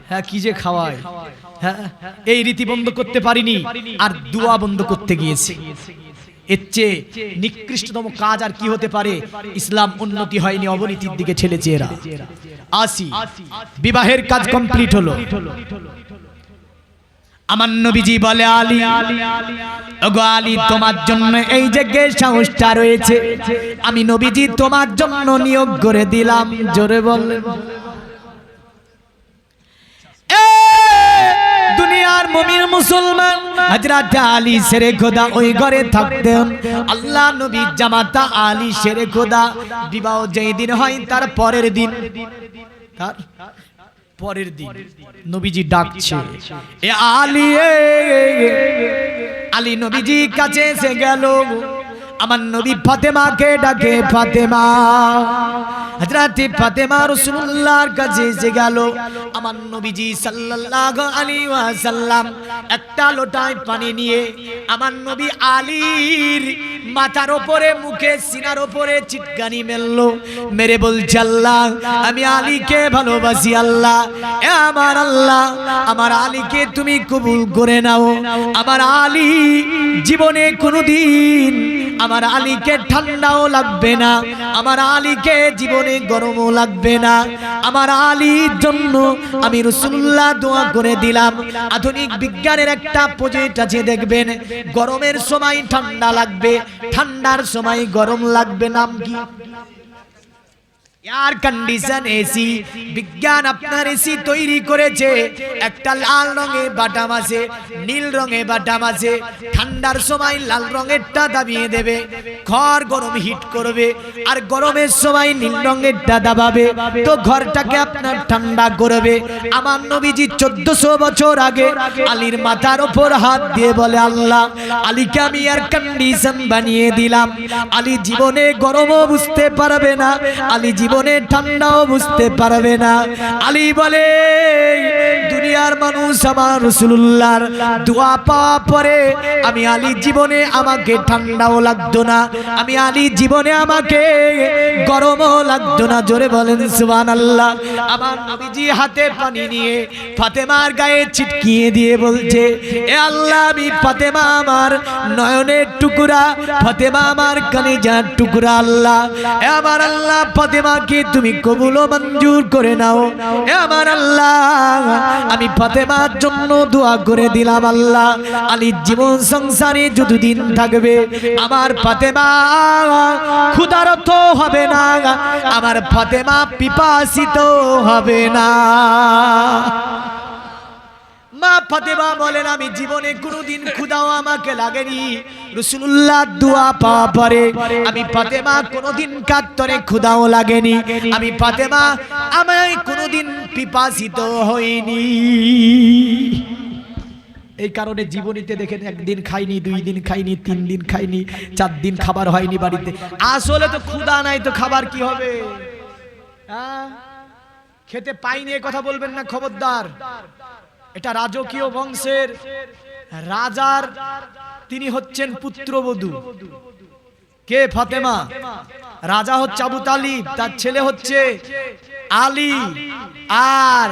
হ্যাঁ, কি যে খাওয়ায়। হ্যাঁ, এই রীতি বন্ধ করতে পারিনি, আর দোয়া বন্ধ করতে গিয়েছি। এর চেয়ে নিকৃষ্টতম কাজ আর কি হতে পারে? ইসলাম উন্নতি হয়নি, অবনতির দিকে ঠেলেছে এরা। আসি, বিবাহের কাজ কমপ্লিট হলো। আমার নবীজি বলে, আলী, ওগো আলী, তোমার জন্য এই যে গেস্ট হাউসটা রয়েছে, আমি নবীজি তোমার জন্য নিয়োগ করে দিলাম। জোরে বললেন। দুনিয়ার মুমিন মুসলমান হযরত আলী শেরে খোদা ওই ঘরে থাকতেন। আল্লাহ নবীর জামাতা আলী শেরে খোদা বিবাহ যেই দিন হয় তার পরের দিন, নবীজি ডাকছে, এ আলী, আলী নবীজি কাছে এসে গেল। আমার নবী ফাতেমাকে ডাকে, ফাতেমা। হযরত ফাতেমা রাসূলুল্লাহর কাছে এসে গেল। আমার নবীজি সাল্লাল্লাহু আলাইহি ওয়াসাল্লাম একটা লোটায় পানি নিয়ে আমার নবী আলীর মাথার উপরে, মুখে, সিনার উপরে চিটকানি মেললো, মেরে বলছে, আল্লাহ, আমি আলীকে ভালোবাসি। আল্লাহ, এ আমার আল্লাহ, আমার আলীকে তুমি কবুল করে নাও। আমার আলী জীবনে কোনোদিন আমার আলীকে ঠান্ডাও লাগবে না, আমার আলীকে জীবনে গরমও লাগবে না। আমার আলীর জন্য আমি রাসূলুল্লাহ দোয়া করে দিলাম। আধুনিক বিজ্ঞানের একটা প্রজেক্ট আছে, দেখবেন গরমের সময় ঠান্ডা লাগবে, ঠান্ডার সময় গরম লাগবে। নাম কি? Air condition, AC. বিজ্ঞান আপনার এসি তৈরি করেছে, একটা লাল রঙের বাটাম আছে, নীল রঙের বাটাম আছে। ঠান্ডার সময় লাল রঙেরটা দাবিয়ে দেবে, ঘর গরম হিট করবে, আর গরমের সময় নীল রঙেরটা দাবাবে, তো ঘরটাকে আপনার ঠান্ডা করবে। আমার নবীজি 1400 বছর আগে আলীর মাথার উপর হাত দিয়ে বলে, আল্লাহ, আলীকে আমি এয়ার কন্ডিশন বানিয়ে দিলাম। আলী জীবনে গরমও বুঝতে পারবে না, আলী জীবনে ঠান্ডাও বুঝতে পারবে না। আলী বলে, দুনিয়ার মানুষ আমার রাসূলুল্লাহর দোয়া পাওয়ার পরে আমি আলী জীবনে আমাকে ঠান্ডাও লাগতো না, আমি আলী জীবনে আমাকে গরমও লাগতো না। জোরে বলেন সুবহানাল্লাহ। আমার নবীজি হাতে পানি নিয়ে ফাতেমার গায়ে ছিটকিয়ে দিয়ে বলছে, এ আল্লাহ, আমি ফাতেমা আমার নয়নের টুকরা, ফাতেমা আমার কলিজার টুকরা। আল্লাহ, এ আমার আল্লাহ, ফাতেমাকে তুমি কবুল ও মঞ্জুর করে নাও। এ আমার আল্লাহ, আমি ফাতেমার জন্য দোয়া করে দিলাম। আল্লাহ, আলীর জীবন সংসারে যতদিন থাকবে আমার ফাতেমা ক্ষুধার্ত হবে না, আমার ফাতেমা পিপাসিত হবে না। মা ফাতেমা বলেন, আমি জীবনে কোনোদিন ক্ষুধাও আমাকে লাগেনি। রাসূলুল্লাহ দোয়া পাওয়া পরে আমি ফাতেমা কোনোদিন কাতরে ক্ষুধাও লাগেনি, আমি ফাতেমা আমি কোনোদিন পিপাসিত হইনি। এই কারণে জীবনীতে দেখেন, একদিন খাইনি, 2 দিন খাইনি, 3 দিন খাইনি, 4 দিন খাবার হয়নি বাড়িতে। আসলে তো ক্ষুধা নাই, তো খাবার কি হবে? খেতে পাইনি এ কথা বলবেন না, খবরদার। এটা রাজকীয় বংশের রাজার, তিনি হচ্ছেন পুত্রবধূ। কে? ফাতেমা। রাজা হচ্ছে আবু তালিব, তার ছেলে হচ্ছে আলী, আর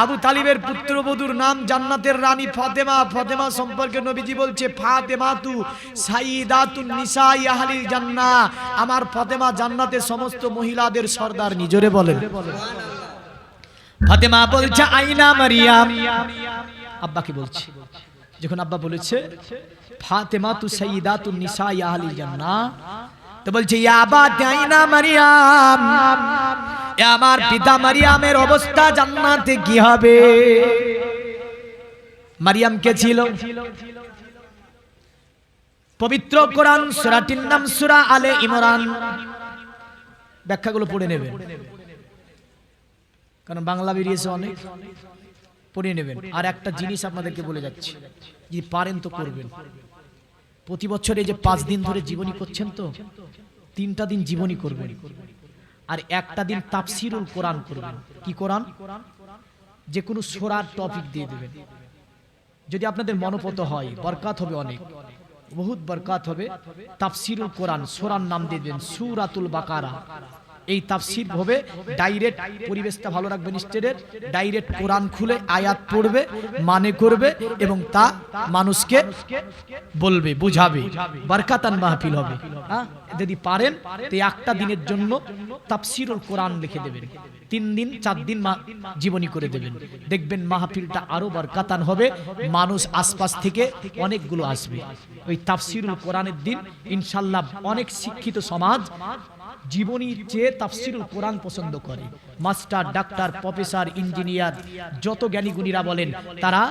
আবু তালিবের পুত্রবধূর নাম জান্নাতের রানী ফাতেমা। ফাতেমা সম্পর্কে নবীজি বলছে ফাতেমাতু সাইয়্যিদাতুন নিসাই আহলিল জান্নাহ, আমার ফাতেমা জান্নাতের সমস্ত মহিলাদের সর্দার। নিজরে বলেন। ফাতেমা বলছে আইনা মারিয়াম, আব্বাকে বলছে। যখন আব্বা বলেছে ফাতেমাতু সাইয়্যিদাতুন নিসাই আহলিল জান্নাহ, তো বলছে ইয়া আবা আইনা মারিয়াম, আমার পিতা মারিয়ামের অবস্থা জান্নাতে কি হবে? মারিয়াম কে ছিল? পবিত্র কোরআন সূরাটির নাম সূরা আলে ইমরান। ব্যাখ্যাগুলো পড়ে নেবেন, কারণ বাংলা বেরিয়েছে অনেক, পড়ে নেবেন। আর একটা জিনিস আপনাদেরকে বলে যাচ্ছি, যদি পারেন তো করবেন। প্রতি বছরে যে 5 দিন ধরে জীবনী করছেন, তো 3টা দিন জীবনী করবেন, আর একটা দিন তাফসিরুল কোরআন করবেন। কি কোরআন? যে কোনো সূরার টপিক দিয়ে দেবেন। যদি আপনাদের মনোপত হয়, বরকত হবে, অনেক বহুত বরকত হবে। তাফসিরুল কোরআন, সূরার নাম দিয়ে দেবেন সূরাতুল বাকারা। এই তাফসির হবে ডাইরেক্ট, পরিবেশটা ভালো রাখবেন স্টেজের, ডাইরেক্ট কোরআন খুলে আয়াত পড়বে, মানে করবে এবং তা মানুষকে বলবে, বুঝাবে, বরকতান মাহফিল হবে। হ্যাঁ, যদি পারেন তো একটা দিনের জন্য তাফসিরুল কোরআন লিখে দেবেন, 3 দিন 4 দিন জীবনী করে দেবেন। দেখবেন মাহফিলটা আরো বরকতান হবে, মানুষ আশপাশ থেকে অনেকগুলো আসবে। ওই তাফসিরুল কোরআনের দিন ইনশাআল্লাহ অনেক শিক্ষিত সমাজ জীবনীর চেয়ে তাফসিরুল কোরআন পছন্দ করে। মাস্টার, ডাক্তার, প্রফেসর, ইঞ্জিনিয়ার, যত জ্ঞানী গুণীরা বলেন, তারা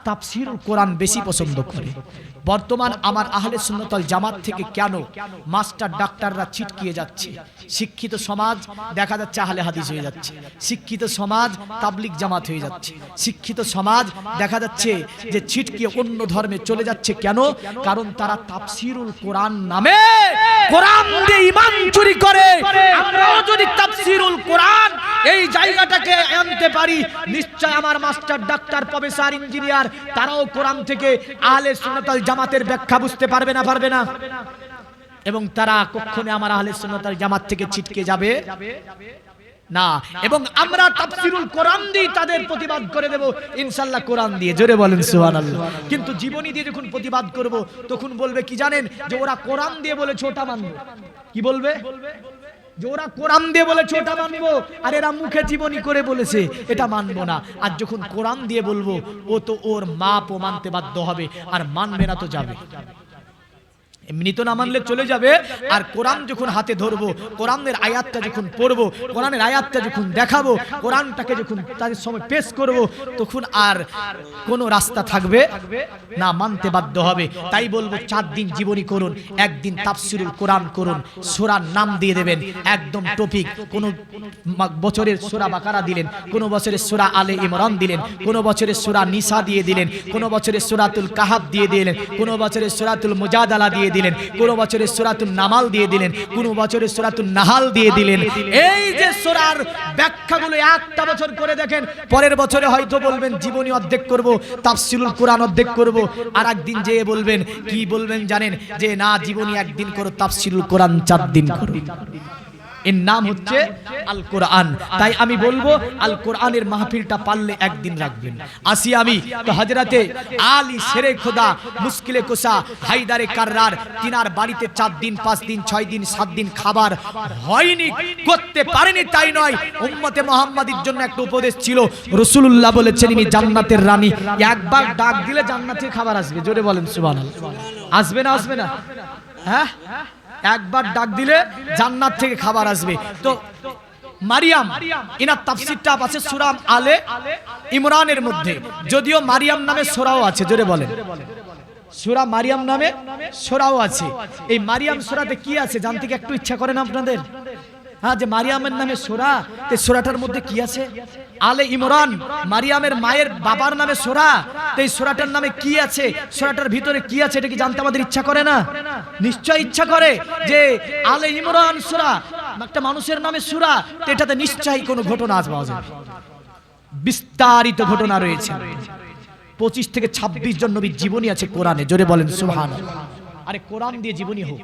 তাফসিরুল কোরআন বেশি পছন্দ করে। বর্তমান আমার আহলে সুন্নাত ওয়াল জামাত থেকে কেন মাস্টার ডাক্তাররা ছিটকিয়ে যাচ্ছে? শিক্ষিত সমাজ দেখা যাচ্ছে আহলে হাদিস হয়ে যাচ্ছে, শিক্ষিত সমাজ তাবলিগ জামাত হয়ে যাচ্ছে, শিক্ষিত সমাজ দেখা যাচ্ছে যে ছিটকিয়ে অন্য ধর্মে চলে যাচ্ছে। কেন? কারণ তারা তাফসিরুল কোরআন নামে কোরআন দিয়ে ঈমান চুরি করে। আমরাও যদি তাফসিরুল কোরআন এই জায়গাটাকে আনতে পারি, নিশ্চয় আমার মাস্টার, ডাক্তার, প্রফেসর, ইঞ্জিনিয়ার তারাও কোরআন থেকে আহলে সুন্নাত ওয়াল জামাতের ব্যাখ্যা বুঝতে পারবে না, পারবে না। এবং তারা কখনো আমার আহলে সুন্নাত ওয়াল জামাত থেকে ছিটকে যাবে না। এবং আমরা তাফসিরুল কোরআন দিয়ে তাদের প্রতিবাদ করে দেব ইনশাআল্লাহ, কোরআন দিয়ে। জোরে বলেন সুবহানাল্লাহ। কিন্তু জীবনী দিয়ে যখন প্রতিবাদ করব, তখন বলবে কি জানেন? যে ওরা কোরআন দিয়ে বলেছে ওটা মানবো। কি বলবে? যে ওরা কোরআন দিয়ে বলেছে ওটা মানবো, আর এরা মুখে জীবনী করে বলেছে এটা মানবো না। আর যখন কোরআন দিয়ে বলবো, ও তো ওর মাপও মানতে বাধ্য হবে, আর মানবে না তো যাবে। এমনি তো না মানলে চলে যাবে। আর কোরআন যখন হাতে ধরবো, কোরআনের আয়াতটা যখন পড়বো, কোরআনের আয়াতটা যখন দেখাবো, কোরআনটাকে যখন তাদের সময় পেশ করব, তখন আর কোনো রাস্তা থাকবে না, মানতে বাধ্য হবে। তাই বলবো 4 দিন জীবনী করুন, 1 দিন তাফসিরুল কোরআন করুন, সূরার নাম দিয়ে দেবেন একদম টপিক। কোনো বছরের সূরা বাকারা দিলেন, কোনো বছরের সূরা আলে ইমরান দিলেন, কোনো বছরের সূরা নিসা দিয়ে দিলেন, কোনো বছরের সূরাতুল কাহাফ দিয়ে দিলেন, কোনো বছরের সূরাতুল মুজাদালা দিয়ে দিলেন, কোনো বছরের সূরাতুন নামাল দিয়ে দিলেন, কোনো বছরের সূরাতুন নাহাল দিয়ে দিলেন। এই যে সূরার ব্যাখ্যাগুলো একটা বছর করে দেখেন, পরের বছরে হয়তো বলবেন জীবনী অর্ধেক করব, তাফসিরুল কোরআন অর্ধেক করব। আর একদিন যেয়ে বলবেন, কি বলবেন জানেন? যে না, জীবনী 1 দিন করো, তাফসিরুল কোরআন 4 দিন করো। এর নাম হচ্ছে আল কোরআন। তাই আমি বলবো আল কোরআনের মাহফিলটা পারলে 1 দিন রাখবেন। আসি আমি তো হযরতে আলী শেরে খোদা মুশকিলে কোসা হায়দারে কাররার, তিনার বাড়িতে 4 দিন 5 দিন 6 দিন 7 দিন খাবার হয়নি, করতে পারেনি তাই নয়, উম্মতে মুহাম্মাদির জন্য একটা উপদেশ ছিল। রাসূলুল্লাহ বলেছেন ইনি জান্নাতের রানী, একবার ডাক দিলে জান্নাতের খাবার আসবে। জোরে বলেন সুবহানাল্লাহ। আসবে না? আসবে না? হ্যাঁ, একবার ডাক দিলে জান্নাত থেকে খাবার আসবে। তো মারিয়াম, ইনার তাফসীরটা আছে সূরা আলে ইমরানের মধ্যে, যদিও মারিয়াম নামে সূরাও আছে। জোরে বলেন, সূরা মারিয়াম নামে সূরাও আছে। এই মারিয়াম সূরাতে কি আছে জানতে কি একটু ইচ্ছা করে না আপনাদের? হ্যাঁ, যে মারিয়ামের নামে সূরা, এই সূরাটার মধ্যে কি আছে? আলে ইমরান, মারিয়ামের মায়ের বাবার নামে সূরা। এই সূরাটার নামে কি আছে, সূরাটার ভিতরে কি আছে, এটা কি জানতে আমাদের ইচ্ছা করে না? নিশ্চয় ইচ্ছা করে। যে আলে ইমরান সূরা, একটা মানুষের নামে সূরা, তো এটাতে নিশ্চয়ই কোনো ঘটনা আজ পাওয়া যাবে, বিস্তারিত ঘটনা রয়েছে। 25 থেকে 26 জন নবীর জীবনী আছে কোরআনে। জোরে বলেন সুবহানাল্লাহ। আরে কোরআন দিয়ে জীবনী হোক,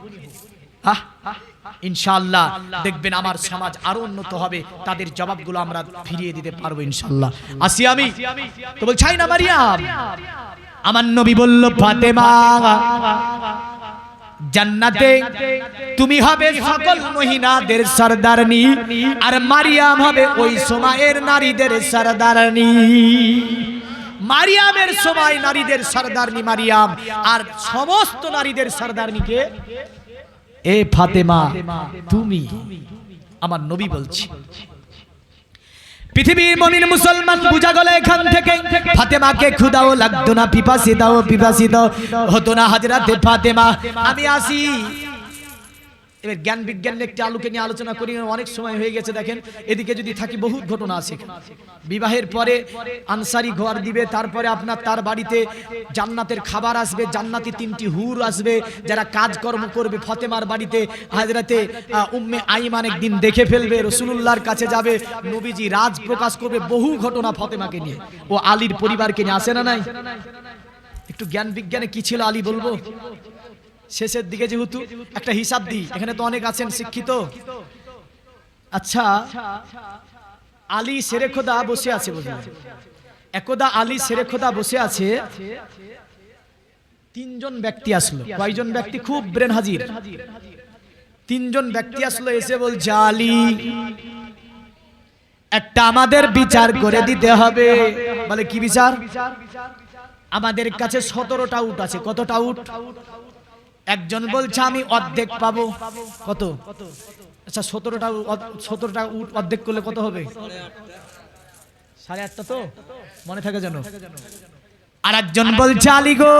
ইনশাআল্লাহ দেখবেন আমার সমাজ আরো উন্নত হবে, তাদের জবাবগুলো আমরা ফিরিয়ে দিতে পারবো ইনশাআল্লাহ। আসি আমি তো বলছাই না মারিয়াম, আমার নবী বলল ফাতেমা জান্নাতে তুমি হবে সকল মহিলাদের সরদারনি, আর মারিয়াম হবে ওই সময়ের নারীদের সরদারনি। মারিয়ামের সময় নারীদের সরদারনি মারিয়াম, আর সমস্ত নারীদের সরদারনিকে এ ফাতেমা তুমি। আমার নবী বলছি, পৃথিবীর মুমিন মুসলমান বুঝা গেল এখান থেকে ফাতেমাকে ক্ষুধাও লাগতো না, পিপাসিত হতো না হযরতে ফাতেমা। আমি আসি এবার জ্ঞান বিজ্ঞান একটি আলোকে নিয়ে আলোচনা করি, অনেক সময় হয়ে গেছে। দেখেন এদিকে যদি থাকি বহুত ঘটনা আছে। বিবাহের পরে আনসারি ঘর দিবে, তারপরে আপনার তার বাড়িতে জান্নাতের খাবার আসবে, জান্নাতি 3টি হুর আসবে যারা কাজকর্ম করবে ফাতেমার বাড়িতে। হযরতে উম্মে আইমান একদিন দেখে ফেলবে, রাসূলুল্লাহর কাছে যাবে, নবীজি রাজ প্রকাশ করবে। বহু ঘটনা ফাতেমাকে নিয়ে ও আলীর পরিবারকে নিয়ে, আসে না নাই? একটু জ্ঞান বিজ্ঞানে কি ছিল আলী বলবো শেষের দিকে, যেহেতু একটা হিসাব দিই, এখানে তো অনেক আছেন শিক্ষিত। আচ্ছা, আলী শেরে খোদা বসে আছে, বুঝলেন? একদা আলী শেরে খোদা বসে আছে, 3জন ব্যক্তি আসলো। কয়জন ব্যক্তি? খুব ব্রেন হাজির। 3জন ব্যক্তি আসলো, এসে বলছে আলী একটা আমাদের বিচার করে দিতে হবে। বলে কি বিচার? আমাদের কাছে 17টা উট আছে। কতটা উট? একজন বলছে আমি অর্ধেক পাবো। কত? আচ্ছা 17টা উট অর্ধেক করলে কত হবে? 8.5টা তো মনে থাকে যেন। আর একজন বলছে আলী গো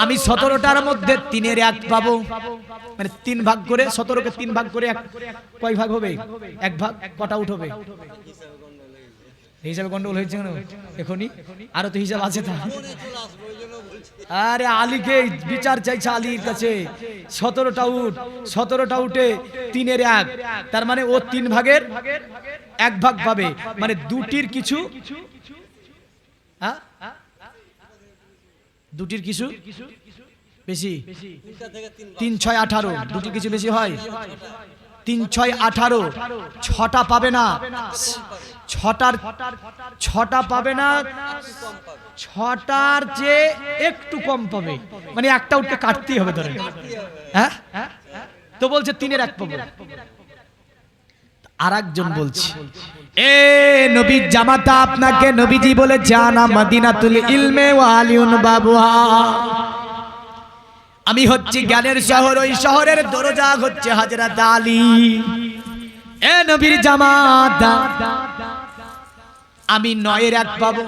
আমি 17টার মধ্যে 3/1 পাবো, মানে 3 ভাগ করে 17কে 3 ভাগ করে কয় ভাগ হবে? 1 ভাগ। কটা উট হবে? হিসাবে গন্ডগোল হয়েছে কেন এখনই? আরো তো হিসাব আছে। তা আরে আলীকে বিচার চাইছে আলীর কাছে। 17টা উঠে 3/1, তার মানে ও 3 ভাগের 1 ভাগ পাবে, মানে দুটির কিছু, দুটির কিছু বেশি। 3 6 18, দুটির কিছু বেশি হয়। 3 6 18, 6টা পাবে না। 6টা পাবে না, 6টার চেয়ে একটু কম পাবে, মানে একটা উঠতে কাটতেই হবে ধরে। হ্যাঁ, তো বলছে 3/1 পাবো। আর একজন বলছে এ নবীর জামাতা আপনাকে নবীজি বলে জানা মদিনাতুল ইলমে ওয়া আলিউন বাবুহা। আমি হচ্ছি জ্ঞানের শহর, ওই শহরের দরজা হচ্ছে হযরত আলী। এ নবীর জামাতা আমি 9/1 পাবো।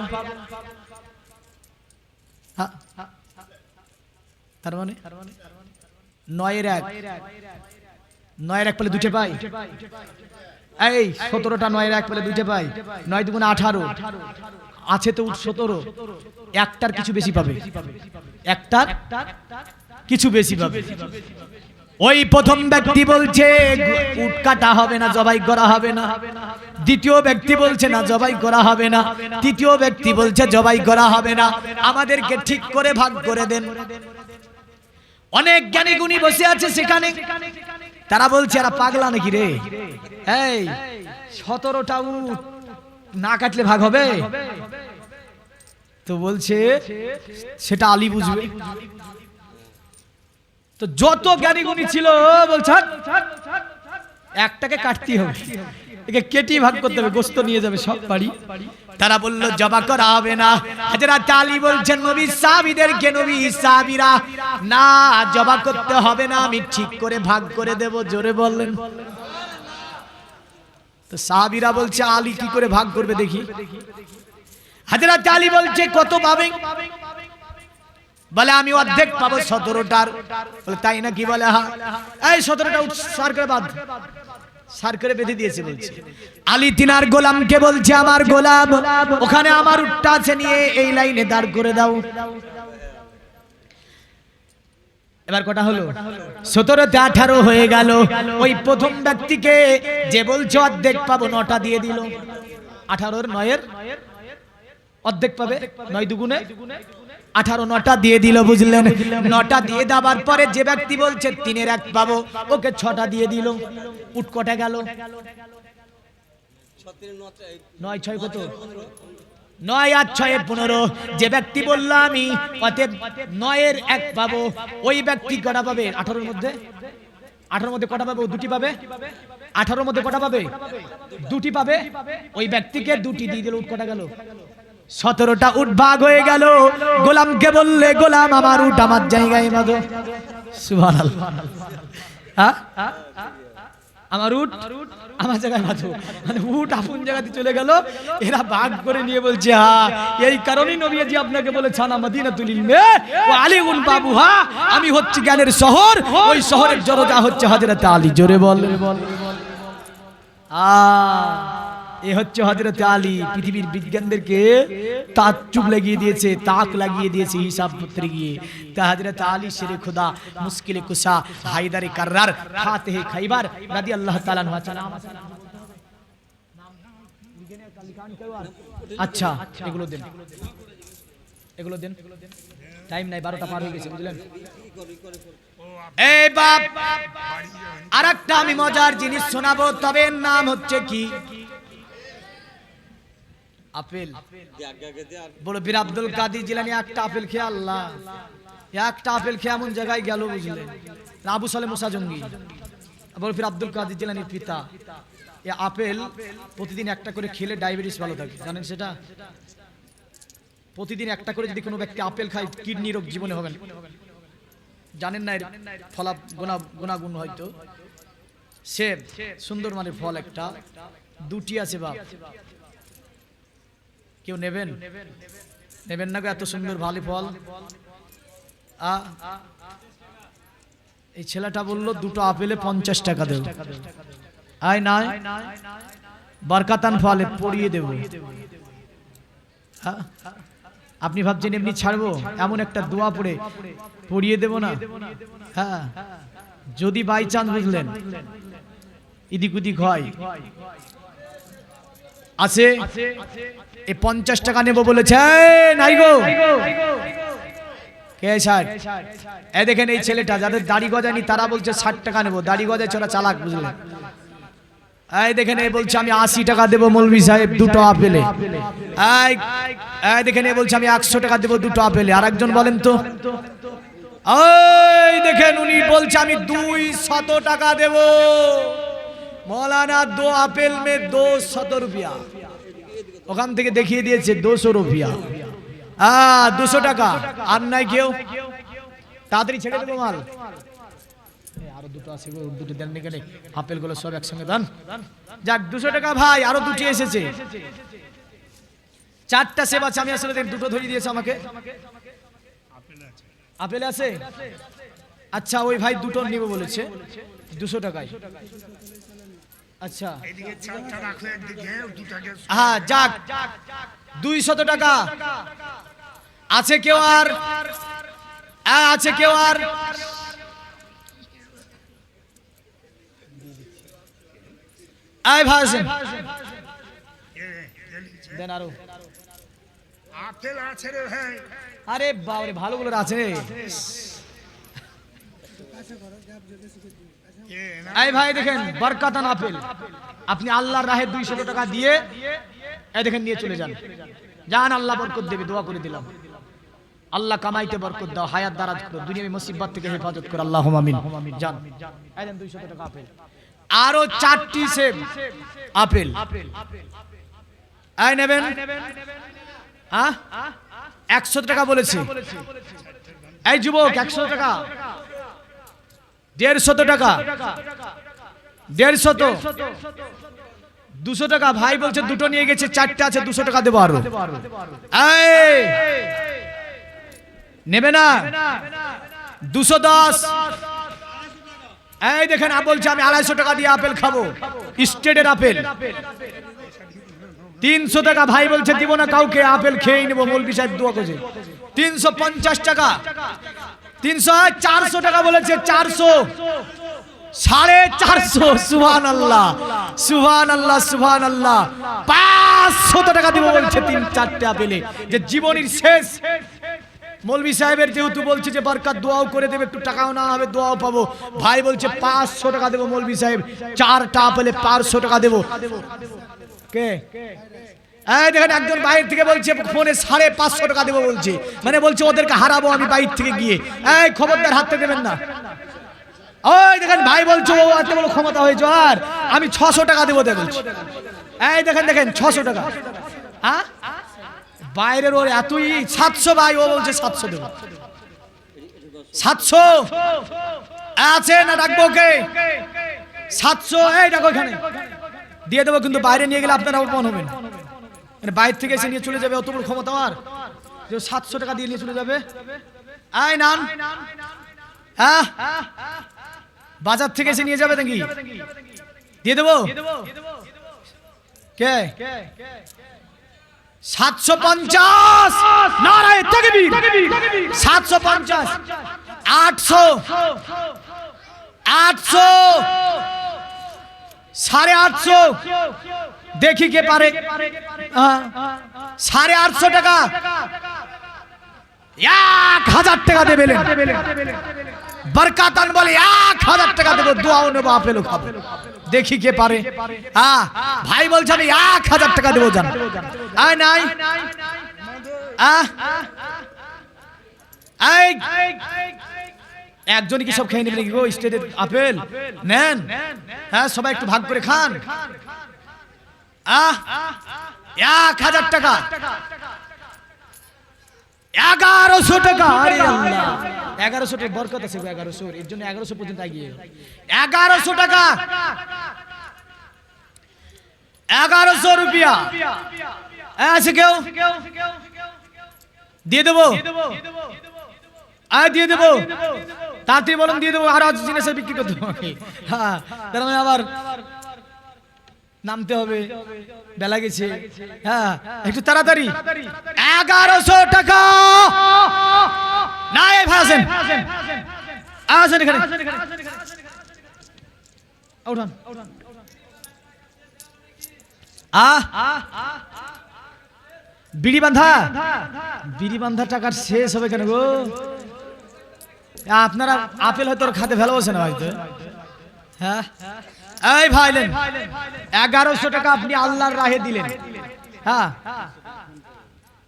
তার মানে 9/1 পেলে 2টে পাই। এই 17টা 9/1 পেলে 2টে পাই। 9 2 18 আছে তো 17, একটার কিছু বেশি পাবে, একটার কিছু বেশি পাবে। ওই প্রথম ব্যক্তি বলছে উট কাটা হবে না, জবাই করা হবে না। দ্বিতীয় ব্যক্তি বলছে না জবাই করা হবে না। তৃতীয় ব্যক্তি বলছে জবাই করা হবে না, আমাদেরকে ঠিক করে ভাগ করে দেন। অনেক জ্ঞানী গুণী বসে আছে সেখানে, তারা বলছে এরা পাগলা নাকি রে? এই 17টা উট না কাটলে ভাগ হবে? তো বলছে সেটা আলী বুঝবে। তো যত জ্ঞানী গুণী ছিল বলছে একটাকে কাটতে হবে, একে কেটে ভাগ করতে হবে, গোশত নিয়ে যাবে সব বাড়ি। তারা বলল জবা করা হবে না। হযরত আলী বলছেন নবী সাহাবীদেরকে, নবী সাহাবীরা না জবা করতে হবে না, আমি ঠিক করে ভাগ করে দেব। জোরে বললেন। তো সাহাবীরা বলছে আলী কি করে ভাগ করবে দেখি। হযরত আলী বলছে কত পাবে? বলে আমি অর্ধেক পাবো 17টার। বলে তাই নাকি? বলে হ্যাঁ। এই 17টা উট সার করে বাঁধ। সার করে বেঁধে দিয়েছে। বলছে আলী তিনার গোলামকে বলছে আমার গোলাম ওখানে আমার উটটা আছে, নিয়ে এই লাইনে দাঁড় করে দাও। এবার কটা হলো? 17তে 18 হয়ে গেল। ওই প্রথম ব্যক্তিকে, যে বলছে অর্ধেক পাবো, 9টা দিয়ে দিল। 18-9 অর্ধেক পাবে, 9 দুগুণে 18, 9টা দিয়ে দিল, বুঝলেন? 9টা দিয়ে দেওয়ার পরে যে ব্যক্তি বলছে 3-এর 1 পাবো, ওকে 6টা দিয়ে দিল। উট কটা গেল? 9 6 কত? 9 আর 6 15। যে ব্যক্তি বলল আমি অতএব 9-এর 1 পাবো, ওই ব্যক্তি কটা পাবে? 18-এর মধ্যে 18-এর মধ্যে কটা পাবে? ও 2টি পাবে। 18-এর মধ্যে কটা পাবে? 2টি পাবে। ওই ব্যক্তিকে 2টি দিয়ে দিল, উট কটা গেল? 17টা উট ভাগ হয়ে গেল। গোলামকে বললে, গোলাম আমার উট আমার জায়গায় বাঁধো। সুবহানাল্লাহ। হ্যাঁ, আমার উট আমার জায়গায় বাঁধো। মানে উট আপন জায়গাতে চলে গেল, এরা ভাগ করে নিয়ে বলছে হ্যাঁ, এই কারণেই নবীজি আপনাকে বলেছেন মদিনাতুল ইলমে ওয়া আলিউন বাবুহা, আমি হচ্ছে জ্ঞানের শহর, ওই শহরের দরজা হচ্ছে হযরত আলী। জোরে বল। এ হচ্ছে হযরত আলী। পৃথিবীর বিজ্ঞানদেরকে তাজ্জুব লাগিয়ে দিয়েছে, তাক লাগিয়ে দিয়েছে হিসাব পত্রে গিয়ে। তা হযরত আলী শেরে খুদা, মুশকিলে কুশা, হায়দারে কাররার, ফাতেহে খাইবার রাদিয়াল্লাহু তাআলা আনহু। আচ্ছা, এগুলো দেন, এগুলো দেন, টাইম নাই, 12টা পার হয়ে গেছে, বুঝলেন? এই বাপ, আরেকটা আমি মজার জিনিস শোনাবো, তবে নাম হচ্ছে কি? আপেল। বড় পীর আব্দুল কাদের জিলানী একটা আপেল খেয়ে, আল্লাহ, একটা আপেল খেয়ে এমন জায়গায় গেল, বুঝলেন? আবু সালেহ মুসা জঙ্গি, বড় পীর আব্দুল কাদের জিলানীর পিতা। এই আপেল প্রতিদিন একটা করে খেলে ডায়াবেটিস ভালো থাকে, জানেন সেটা? প্রতিদিন একটা করে যদি কোনো ব্যক্তি আপেল খায়, কিডনি রোগ জীবনে হবে না। জানেন না এর ফলা গুণাগুণ? হয়তো সেব সুন্দর মানে ফল, একটা 2টি আছে বাপ। কেউ নেবেন? নেবেন না গো, এত সুন্দর ভালো ফল। এই ছেলেটা বলল 2টো আপেলে 50 টাকা দেব। আয় নাই, বরকাতান ফলে পড়িয়ে দেব। আপনি ভাবছেন এমনি ছাড়বো? এমন একটা দোয়া পড়ে পড়িয়ে দেব না? হ্যাঁ, যদি বাই চান্স, বুঝলেন, ইদিক উদিক হয়, আছে, এই 50 টাকা নেব বলেছে, নাই গো। কে 60? এই দেখেন এই ছেলেটা, যাদের দাড়ি গজায়নি তারা বলছে 60 টাকা নেব, দাড়ি গজায় চলা চালাক, বুঝলেন? এই দেখেন এই বলছে আমি 80 টাকা দেব মৌলভী সাহেব 2টো আপেলে। এই দেখেন এই বলছে আমি 100 টাকা দেব 2টো আপেলে। আরেকজন বলেন তো, এই দেখেন উনি বলছে আমি 200 টাকা দেব। মৌলানা 2 আপেল মে 200 রুপিয়া। ওখান থেকে দেখিয়ে দিয়েছে 200 রুপিয়া। 200 টাকা। আর নাই কেউ? তাড়াতাড়ি ছেড়ে দেবো মাল। আরো 2টো আছে, 2টো দেন কেন? আপেল গুলো সব একসঙ্গে দেন। যাক, 200 টাকা ভাই, আরো 2টি এসেছে। 4টা সেব আছে, আমি আসলে 2টো ধরিয়ে দিয়েছে আমাকে। আপেল আছে? আচ্ছা, ওই ভাই 2টো নিব বলেছে 200 টাকায়। আচ্ছা, হ্যাঁ, যাক, 200 টাকা আছে কেউ? আর আছে কেউ? আর আয় ভাই দেন আরো আপেল আছে রে ভাই। আরে বাবারে, ভালোগুলো আছে। এই ভাই দেখেন, বরকাতান আপেল। আপনি আল্লাহর রাহে 200 টাকা দিয়ে এই দেখেন নিয়ে চলে যান। যান, আল্লাহ বরকত দেবে, দোয়া করে দিলাম। আল্লাহ কামাইতে বরকত দাও, হায়াত দারাজ করো, দুনিয়াবি মুসিবত থেকে হেফাজত করো, আল্লাহুম্মা আমিন। যান, এই দেন 200 টাকা আপেল। আরো 4টি সেব আপেল। এই নেবেন? 100 টাকা বলেছে। এই যুবক, 100 টাকা, 150 টাকা, 150, 200 টাকা। ভাই বলছে 2টো নিয়ে গেছে, 4টা আছে, 200 টাকা দেবো আরো। এই নেবে না? 210। এই দেখেন, বলছে আমি 250 টাকা দিয়ে আপেল খাবো, স্টেটের আপেল। 300 টাকা। ভাই বলছে দিব না কাউকে, আপেল খেয়েই নেবো, মৌলভী সাহেব দোয়া করছে। 350 টাকা, 300, 400 টাকা বলেছে, 400, 450 সুবহানাল্লাহ সুবহানাল্লাহ সুবহানাল্লাহ 500 টাকা দিব বলছে 3-4টা আপেলে যে জীবনের শেষ মৌলভী সাহেবের যেহেতু বলছে যে বরকত দোয়াও করে দেবে একটু টাকাও না হবে দোয়াও পাবো ভাই বলছে 500 টাকা দেবো মৌলভী সাহেব 4টা আপেলে 500 টাকা দেবো কে এই দেখেন একজন বাইরে থেকে বলছে ফোনে 550 টাকা দেবো বলছে মানে বলছে ওদেরকে হারাবো আমি বাইরে থেকে গিয়ে এই খবরদার হাতে দেবেন না ওই দেখেন ভাই বলছো ও এত বড় ক্ষমতা হয়েছে আর আমি 600 টাকা দেবো বলছি এই দেখেন 600 টাকা হ্যাঁ বাইরের ওর এতই 700 ভাই ও বলছে 700 দেবো 700 আছে না রাখবো কে 700 এই দেখো এখানে দিয়ে দেবো কিন্তু বাইরে নিয়ে গেলে আপনারা অপমান হবেন মানে বাইরে থেকে এসে নিয়ে চলে যাবে অত বড় ক্ষমতা আর যে 700 টাকা দিয়ে নিয়ে চলে যাবে এই নান হ্যাঁ বাজার থেকে এসে নিয়ে যাবে নাকি দিয়ে দেবো কে 750 নারায়ে তাকবীর 750 800 850 দেখি কে পারে 850 টাকা 1000 টাকা দেবেন বরকাতান বলে 1000 টাকা দেবো দোয়াও নেবো আপেলও খাবো দেখি কে পারে ভাই বলছে আমি 1000 টাকা দেবো জান আয় নাই একজন কি সব খেয়ে নেবে নাকি গো স্টেটে আপেল নেন হ্যাঁ সবাই একটু ভাগ করে খান 1000 টাকা 1100 টাকা আরে আল্লাহ 1100 টাকা বরকত আছে 1100 এর জন্য 1100 পর্যন্ত এগিয়ে 1100 টাকা 1100 রুপিয়া আছে কেউ দিয়ে দেবো দিয়ে দেবো তাড়াতাড়ি বলুন দিয়ে দেবো আর জিনিস বিক্রি করতে হবে হ্যাঁ তার মানে আবার নামতে হবে বেলা গেছে হ্যাঁ একটু তাড়াতাড়ি 1100 টাকা না এই ভাই আসেন আসেন এখানে উঠান বিড়ি বান্ধা টাকার শেষ হবে কেন গো আপনারা আপেল হয়তো খাতে ভালোবাসেন হয়তো হ্যাঁ এই ভাইলেন 1100 টাকা আপনি আল্লাহর রাহে দিলেন হ্যাঁ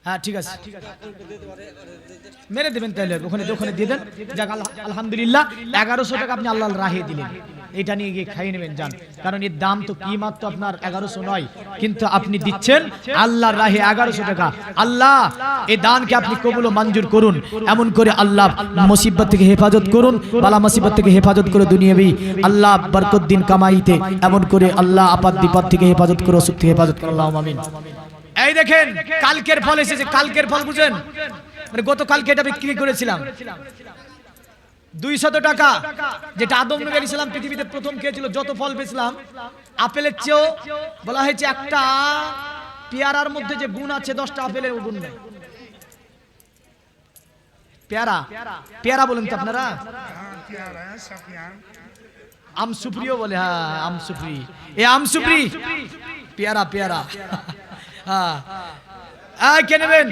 হ্যাঁ ঠিক আছে মেরে দেবেন তাহলে ওখানে দিয়ে দেন যাক আলহামদুলিল্লাহ 1100 টাকা আপনি আল্লাহর রাহে দিলেন এটা নিয়ে গিয়ে খাইয়ে নেবেন যান কারণ এর দাম তো কি মাত্র আপনার 1100 নয় কিন্তু আপনি দিচ্ছেন আল্লাহর রাহে 1100 টাকা আল্লাহ এই দানকে আপনি কবুল ও মঞ্জুর করুন এমন করে আল্লাহ মুসিবত থেকে হেফাজত করুন বালা মুসিবত থেকে হেফাজত করে দুনিয়াবি আল্লাহ বরকত দিন কামাইতে এমন করে আল্লাহ আপদ বিপদ থেকে হেফাজত করে অসুখ থেকে হেফাজত করে আল্লাহুম্মা আমিন এই দেখেন কালকের ফল এসেছে কালকের ফল বুঝেন মানে গতকালকে এটা বিক্রি করেছিলাম 200 টাকা যেটা আদম নবী আলাইহিস সালাম পৃথিবীতে প্রথম খেয়েছিল যত ফল বেচলাম আপেলের চেয়েও বলা হয়েছে একটা পেয়ারার মধ্যে যে গুণ আছে 10টা আপেলের গুণ নেই পেয়ারা বলেন তো আপনারা আমসুপ্রিও বলে হ্যাঁ আমসুপ্রি এ আমসুপ্রি পেয়ারা হ্যাঁ কে নেবেন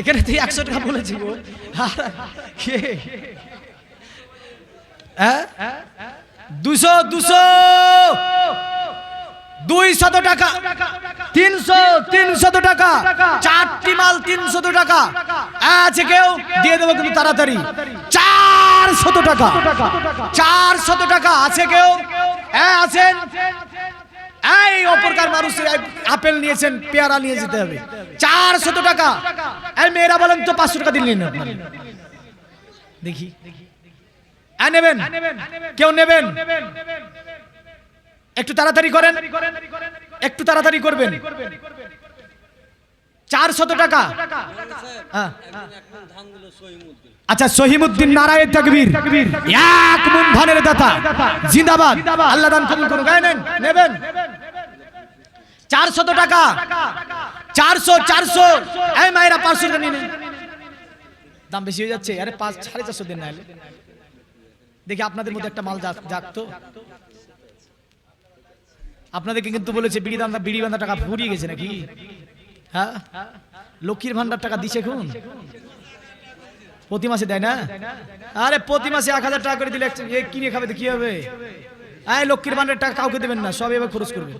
এখানে তুই 100 টাকা বলেছি গো 200 টাকা 300 টাকা চারটি মাল 300 টাকা আছে কেউ দিয়ে দেবো কিন্তু তাড়াতাড়ি 400 টাকা 400 টাকা আছে কেউ হ্যাঁ আছেন এই অপরকার মানুষ আপেল নিয়েছেন পেয়ারা নিয়ে যেতে হবে 400 টাকা এই মেয়েরা বলেন তো 500 টাকা দিলেন দেখি নেবেন কেউ নেবেন একটু তাড়াতাড়ি করেন একটু তাড়াতাড়ি করবেন 400 টাকা আচ্ছা সহিমউদ্দিন নারায়ে তাকবীর এক মন ধানের দাতা জিন্দাবাদ আল্লাহ দান কবুল করুন নেবেন 400 টাকা 400 এই মায়েরা 500 টাকা নিয়ে নেন দাম বেশি হয়ে যাচ্ছে আরে 450 দেন না দেখি আপনাদের মধ্যে একটা মাল জাগতো। আপনাদেরকে কিন্তু বলেছে বিড়ি বান্ধা টাকা ফুরিয়ে গেছে নাকি? হ্যাঁ, লক্ষ্মীর ভান্ডার টাকা দিছে এখন, প্রতি মাসে দেয় না? আরে প্রতি মাসে 1000 টাকা করে দিলে কিনে খাবে তো কি হবে? এই লক্ষ্মীর ভান্ডার টাকা কাউকে দেবেন না, সব এবার খরচ করবে,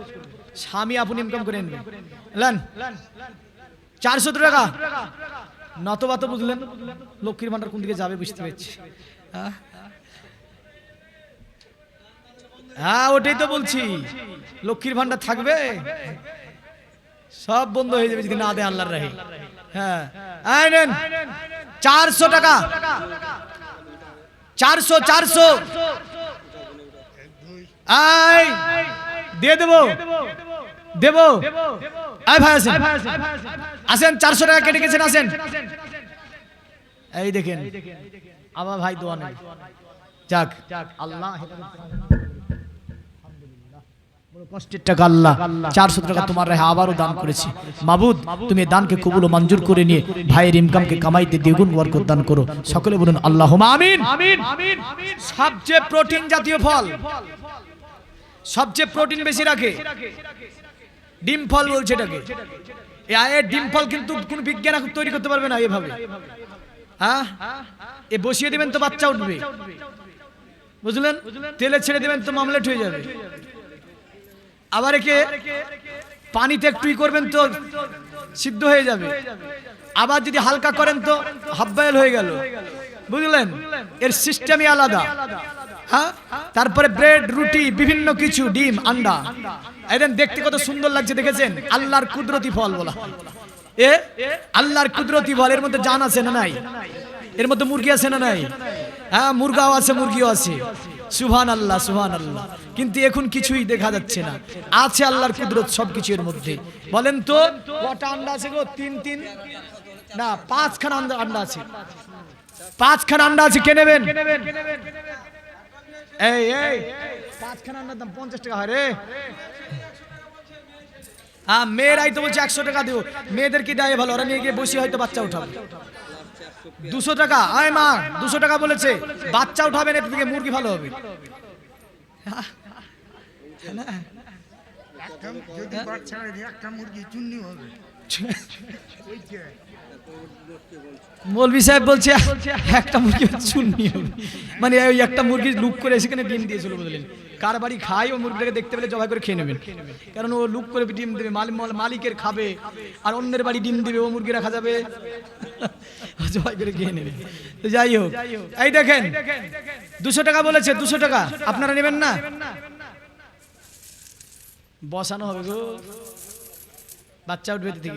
স্বামী আপনি ইনকাম করে নেবেন। লেন 400 টাকা নতবা তো বুঝলেন লক্ষ্মীর ভান্ডার কোন দিকে যাবে বুঝতে পারছি। হ্যাঁ ওটাই তো বলছি, লক্ষ্মীর ভান্ডার থাকবে, সব বন্ধ হয়ে যাবে যদি না দেয় আল্লাহর রাহে। হ্যাঁ এই নেন 400 টাকা, 400 এই দিয়ে দেবো এই ভাই আসেন 400 টাকা কেটে গেছেন, আসেন। এই দেখেন আবার ভাই দোয়া নেই, যাক আল্লাহ কষ্টের টাকা আল্লাহ 400 টাকা তোমার রাহে আবারও দান করেছি। মাবুদ তুমি দানকে কবুল ও মঞ্জুর করে নিয়ে ভাইয়ের ইনকামকে কামাইতে দ্বিগুণ বরকত দান করো, সকলে বলুন আল্লাহুম্মা আমিন। সবচেয়ে প্রোটিন জাতীয় ফল, সবচেয়ে প্রোটিন বেশি রাখে ডিম ফল বলছে এটাকে। এই ডিম ফল কিন্তু কোন বিজ্ঞান তৈরি করতে পারবে না এভাবে। হ্যাঁ এ বসিয়ে দিবেন তো বাচ্চা উঠবে, বুঝলেন? তেলে ছেড়ে দিবেন তো মামলেট হয়ে যাবে। আবার একে পানিতে একটু করবেন তো সিদ্ধ হয়ে যাবে, আবার যদি হালকা করেন তো হাফ বয়েল হয়ে গেল, বুঝলেন? এর সিস্টেমই আলাদা। হ্যাঁ তারপরে ব্রেড, রুটি, বিভিন্ন কিছু, ডিম, আন্ডা, এদের দেখতে কত সুন্দর লাগছে দেখেছেন? আল্লাহর কুদরতি ফল বলা, এ আল্লাহর কুদরতি ফল। এর মধ্যে জান আছে না নাই? এর মধ্যে মুরগি আছে না নাই? হ্যাঁ মুরগাও আছে, মুরগিও আছে, সুবহানাল্লাহ সুবহানাল্লাহ। কিন্তু এখন কিছুই দেখা যাচ্ছে না, আছে আল্লাহর কুদরত সবকিছু এর মধ্যে। বলেন তো কটা আন্ডা আছে গো? 3 না 5খানা আন্ডা আছে, 5খানা আন্ডা আছে, কে নেবেন? এই 5খানা আন্ডার দাম 50 টাকা হয় রে। হ্যাঁ মেয়েরাই তো বলছে 100 টাকা দিও, মেয়েদের কি দেয় ভালো, ওরা নিয়ে গিয়ে বসে হয়তো বাচ্চা উঠাবে। 200 টাকা, আয় মা 200 টাকা বলেছে, বাচ্চা উঠাবেন, এর থেকে মুরগি ভালো হবে। যদি বাচ্চা হয় একটা মুরগি চুন্নি হবে। মৌলভী সাহেব বলছে একটা মুরগি চুন্নি হবে, মানে ওই একটা মুরগি লুক করে সেখানে ডিম দিয়েছিল, বুঝলেন? কার বাড়ি খায় ও মুরগিটাকে দেখতে পেলে জবাই করে খেয়ে নেবেন, কারণ ও লুক করে ডিম দেবে, মালিকের খাবে, আর অন্যের বাড়ি ডিম দিবে, ও মুরগি রাখা যাবে, জবাই করে খেয়ে নেবে। তো যাই হোক, এই দেখেন 200 টাকা বলেছে, 200 টাকা আপনারা নেবেন না? বসানো হবে গো, বাচ্চা উঠবে থেকে।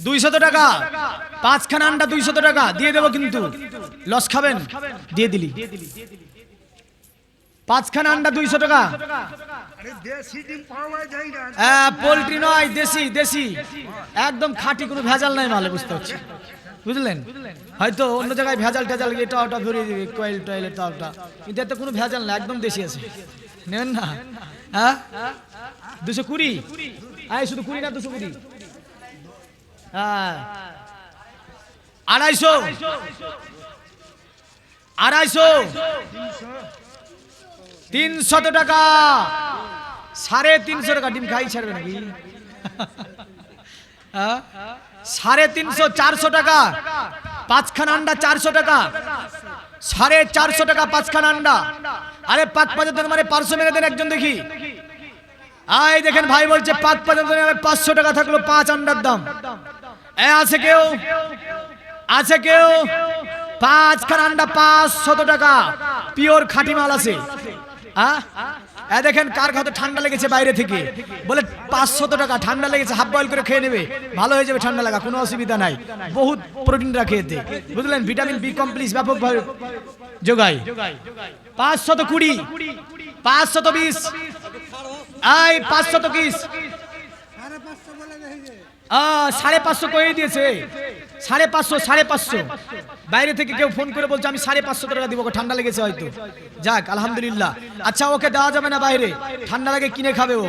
200 টাকা 5খানা আন্ডা, 200 টাকা দিয়ে দেবো, কিন্তু লস খাবেন? দিয়ে দিলি 5খানা আন্ডা 200 টাকা। আরে দেশি ডিম পাওয়া যায় না। হ্যাঁ পোল্ট্রি নয়, দেশি একদম খাঁটি, কোনো ভেজাল নাই মালে, বুঝতে পারছি, বুঝলেন? হয়তো অন্য জায়গায় ভেজাল টেজাল এটা ওটা ভরিয়ে দিবে, কয়েল টয়েল এটা ওটা, কিন্তু এতে কোনো ভেজাল না, একদম দেশি আছে, নেবেন না? হ্যাঁ 220, আয় শুধু 20 না 220, হ্যাঁ 250, 300 টাকা, 350 টাকা। ডিম খাই ছাড়বে নাকি? 350, 400 টাকা 5খানা আন্ডা, 400 টাকা, 450 টাকা 5খানা আন্ডা। আরে পাক পাজাতের মানে 500 মেরে দেন একজন দেখি। আয় দেখেন ভাই বলছে পাক পাজাতের 500 টাকা থাকলো 5 আন্ডার দাম। আছে কেউ? 5খানা আন্ডা 500 টাকা, পিওর খাঁটি মাল আছে। দেখেন কার খাতে ঠান্ডা লেগেছে বাইরে থেকে, বলে 500 টাকা, ঠান্ডা লেগেছে, হাফ বয়েল করে খেয়ে নেবে, ভালো হয়ে যাবে, ঠান্ডা লাগা, কোনো অসুবিধা নাই, বহুত প্রোটিন রাখে এতে, বুঝলেন? ভিটামিন বি কমপ্লেক্স ব্যাপকভাবে যোগায়। 520, 520, এই 520, 550 করে দিয়েছে, 550, বাইরে থেকে কেউ ফোন করে বলছে আমি 550 টাকা দিব, ঠান্ডা লেগেছে হয়তো, যাক আলহামদুলিল্লাহ। আচ্ছা ওকে দেওয়া যাবে না বাইরে, ঠান্ডা লাগে কিনে খাবে ও।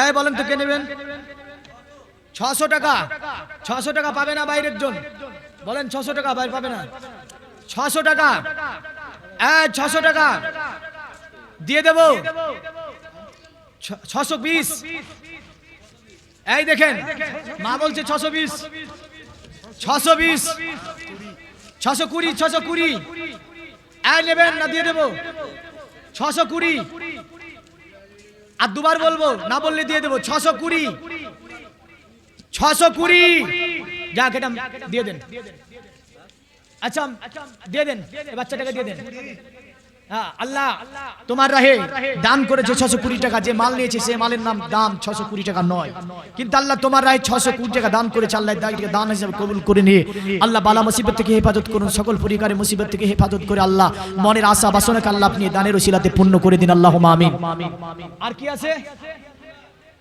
এই বলেন তো কে নেবেন? 600 টাকা, 600 টাকা পাবে না বাইরের জন, বলেন 600 টাকা বাইরে পাবে না, 600 টাকা, 600 টাকা দিয়ে দেব। 620, এই দেখেন মা বলছে 620, 620, 620, 620, এই নেবেন না দিয়ে দেব 620। আর দুবার বলবো, না বললে দিয়ে দেবো 620, 620, যাক এটা দিয়ে দেন। আচ্ছা দিয়ে দেন, বাচ্চাটাকে দিয়ে দেন। হ্যাঁ, আল্লাহ তোমার রাহে দান করেছে 620 টাকা। যে মাল নিয়েছে সে মালের নাম দাম 620 টাকা নয়, কিন্তু আল্লাহ তোমার রাহে 620 টাকা দান করেছে। আল্লাহ এটাকে দান হিসেবে কবুল করে নিয়ে আল্লাহ বালা মুসিবত থেকে হেফাজত করুন, সকল পরিবারের মুসিবত থেকে হেফাজত করে আল্লাহ মনের আশা বাসনাকে আল্লাহ আপনি দানের ওসিলাতে পূর্ণ করে দিন, আল্লাহুম্মা আমিন। আর কি আছে?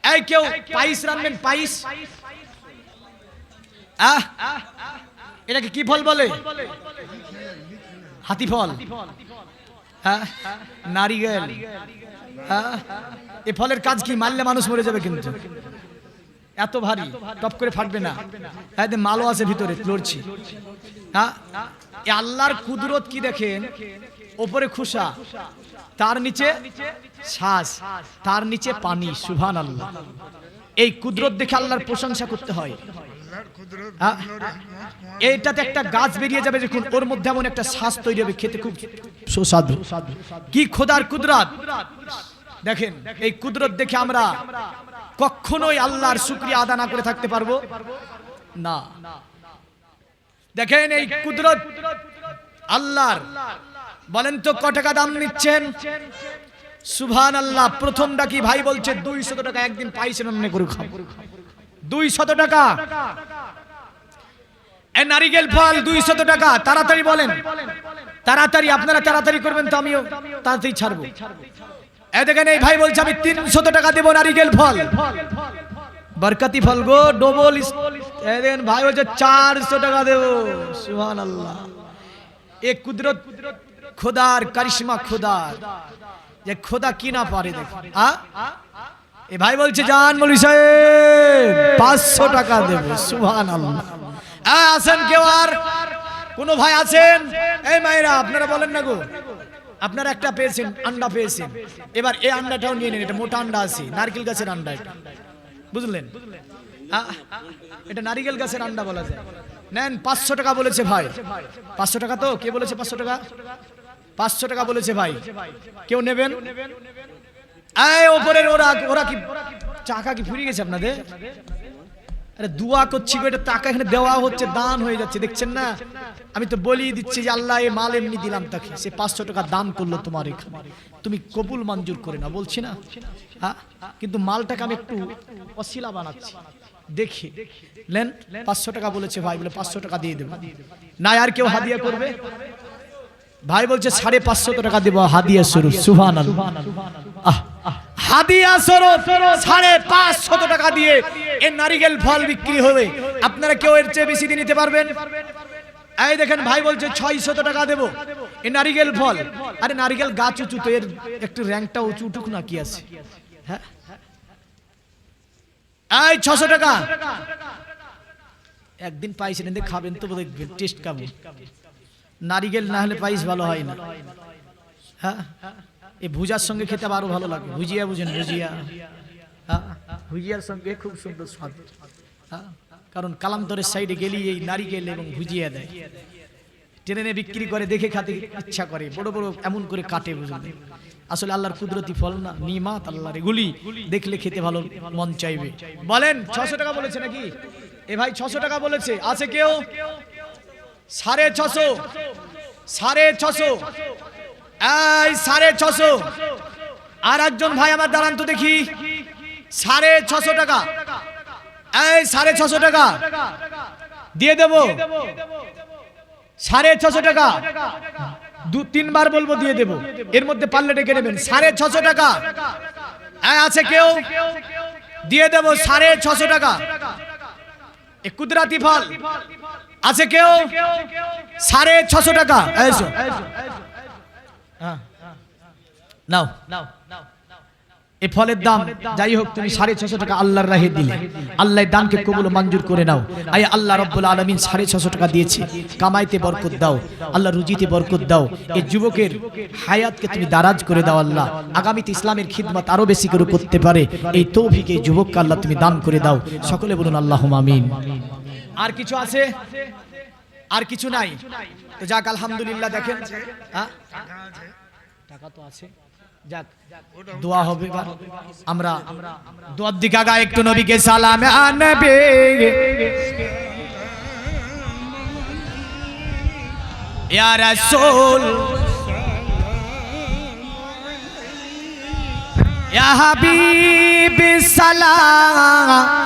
এই কেউ পায়েস রাখবেন, পায়েস। এটাকে কি ফল বলে? হাতি ফল। হ্যাঁ, নারিকেল। হ্যাঁ, এ ফলের কাজ কি? মারলে মানুষ মরে যাবে, কিন্তু এত ভারী টপ করে ফাটবে না। হ্যাঁ, মালও আছে ভিতরে, লড়ছি। হ্যাঁ, এ আল্লাহর কুদরত কি দেখেন, ওপরে খুশা, তার নিচে শ্বাস, তার নিচে পানি। সুবহানাল্লাহ। এই কুদরত দেখে আল্লাহর প্রশংসা করতে হয়। এইটাতে একটা গাছ বেরিয়ে যাবে যখন, ওর মধ্যে এমন একটা শ্বাস তৈরি হবে, খেতে খুব সুস্বাদু। কি খোদার কুদরত দেখেন। এই কুদরত দেখে আমরা কখনোই আল্লাহর শুকরিয়া আদা না করে থাকতে পারবো না। দেখেন এই কুদরত আল্লাহর। বলেন তো ক টাকা দাম নিচ্ছেন? সুবহানাল্লাহ। প্রথমটা কি ভাই বলছে 200 টাকা। একদিন পাইছেন অন্য করে খাবো 200 টাকা। এই নারিকেল ফল 200 টাকা। তাড়াতাড়ি বলেন, তাড়াতাড়ি, আপনারা তাড়াতাড়ি করবেন তো আমিও তাড়াতাড়ি ছাড়বো। এই দেখেন এই ভাই বলছে আমি 300 টাকা দেব নারিকেল ফল, বরকতি ফল গো, ডবল। এই দেখেন ভাই বলছে 400 টাকা দেব। সুবহানাল্লাহ। এই কুদরত খোদার কারিশমা, খোদার যে খোদা কি না পারে দেখেন। এ ভাই বলছে জান মৌলভী সাহেব 500 টাকা দেব। সুবহানাল্লাহ। আছেন কেউ? আর কোন ভাই আছেন? এই মায়েরা আপনারা বলেন না গো, আপনারা একটা পেয়েছেন, আন্ডা পেয়েছেন, এবার এই আন্ডাটাও নিয়ে নেন। এটা মোটা আন্ডা আছে, নারকেল গাছের আন্ডা, এটা বুঝলেন? এটা নারকেল গাছের আন্ডা বলা যায়। নেন, 500 টাকা বলেছে ভাই। 500 টাকা তো? কে বলেছে 500 টাকা? 500 টাকা বলেছে ভাই। কেউ নেবেন? এই ওপরের ওরা কি টাকা কি ফুরিয়ে গেছে আপনাদের? আরে দোয়া করছি গো, এটা টাকা এখানে দেওয়া হচ্ছে, দান হয়ে যাচ্ছে, দেখছেন না? আমি তো বলি দিচ্ছি যে আল্লাহ এই মাল এমনি দিলাম তাকে, সে 500 টাকা দান করলো তোমার এখানে, তুমি কবুল মঞ্জুর করে না, বলছি না? হ্যাঁ, কিন্তু মালটাকে আমি একটু অশিলা বানাচ্ছি, দেখি নেন। 500 টাকা বলেছে ভাই, বলে 500 টাকা দিয়ে দেবো। না আর কেউ হাদিয়া করবে? ভাই বলছে 550 টাকা দেবো হাদিয়া স্বরূপ। সুবহানাল্লাহ। হাদিয়া স্বরূপ 550 টাকা দিয়ে এই নারিকেল ফল বিক্রি হবে। আপনারা কেউ এর চেয়ে বেশি দিয়ে নিতে পারবেন? এই দেখেন ভাই বলছে 600 টাকা দেবো এই নারিকেল ফল। আরে নারিকেল গাছ উঁচু তো, এর একটু র্যাঙ্কটা উঁচু উঠুক না, কি আছে? হ্যাঁ, এই 600 টাকা। একদিন পাইছেন, খাবেন তো দেখবেন টেস্ট কেমন। নারিকেল না হলে পায়েস ভালো হয় না। হ্যাঁ, এই ভুজার সঙ্গে খেতে আরো ভালো লাগে। ভুজিয়া বুঝেন? ভুজিয়া, হ্যাঁ, ভুজিয়ার সঙ্গে খুব সুন্দর স্বাদ। হ্যাঁ, কারণ কালান্তরের সাইডে গেলি এই নারিকেল এবং ভুজিয়া দেয়, ট্রেনে বিক্রি করে, দেখে খেতে ইচ্ছা করে, বড় বড় এমন করে কাটে, বুঝলেন? আসলে আল্লাহর কুদরতি ফল না, নিমাত আল্লাহর, এগুলি দেখলে খেতে ভালো মন চাইবে। বলেন 600 টাকা বলেছে নাকি? এ ভাই 600 টাকা বলেছে। আছে কেউ? 650, 650, এই 650। আর একজন ভাই আমার দাঁড়ান তো দেখি। 650 টাকা, এই 650 টাকা দিয়ে দেব। 650 টাকা 2-3 বার বলবো, দিয়ে দেব। এর মধ্যে পারলে ডেকে নেবেন। 650 টাকা। আছে কেউ? দিয়ে দেব 650 টাকা। এ কুদরতি ফল। আছে কেউ? 650 টাকা। নাও, এই ফলের দাম যাই হোক তুমি 650 টাকা আল্লাহর রাহে দিলে, আল্লাহ দানকে কবুল মঞ্জুর করে নাও। আয় আল্লাহ রাব্বুল আলামিন 650 টাকা দিয়েছে, কামাইতে বরকত দাও আল্লাহ, রুজিতে বরকত দাও, এই যুবকের হায়াতকে তুমি দারাজ করে দাও আল্লাহ, আগামীতে ইসলামের খিদমত আরো বেশি করে করতে পারে এই তৌফিক এই যুবককে আল্লাহ তুমি দান করে দাও। সকলে বলুন আল্লাহুম্মা আমিন। আর কিছু আছে? আর কিছু নাই? তো যাক আলহামদুলিল্লাহ। দেখেন হ্যাঁ টাকা আছে, টাকা তো আছে, যাক দোয়া হবে। এবার আমরা দোয়ার দিকে আগাই, একটু নবীকে সালাম আনবে। ইয়া রাসূল ইয়া হাবিব সালামুন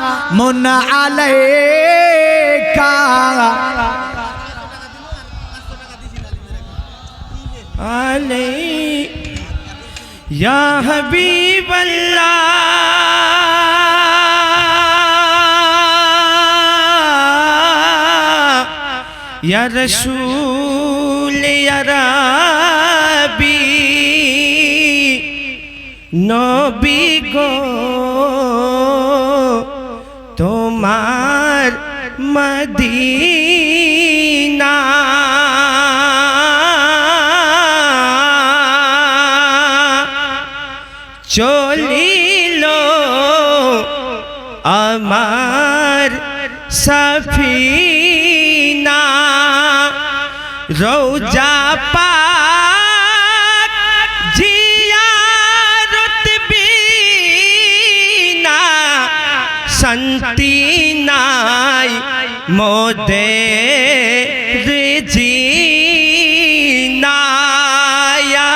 আলাইকা या हबीब अल्लाह या रसूल या रबी नबी गो तुम्हार मदीना চলিল আমার সফিনা রওজা পাক জিয়ারত বিনা শান্তি নাই মোদের জিনা ইয়া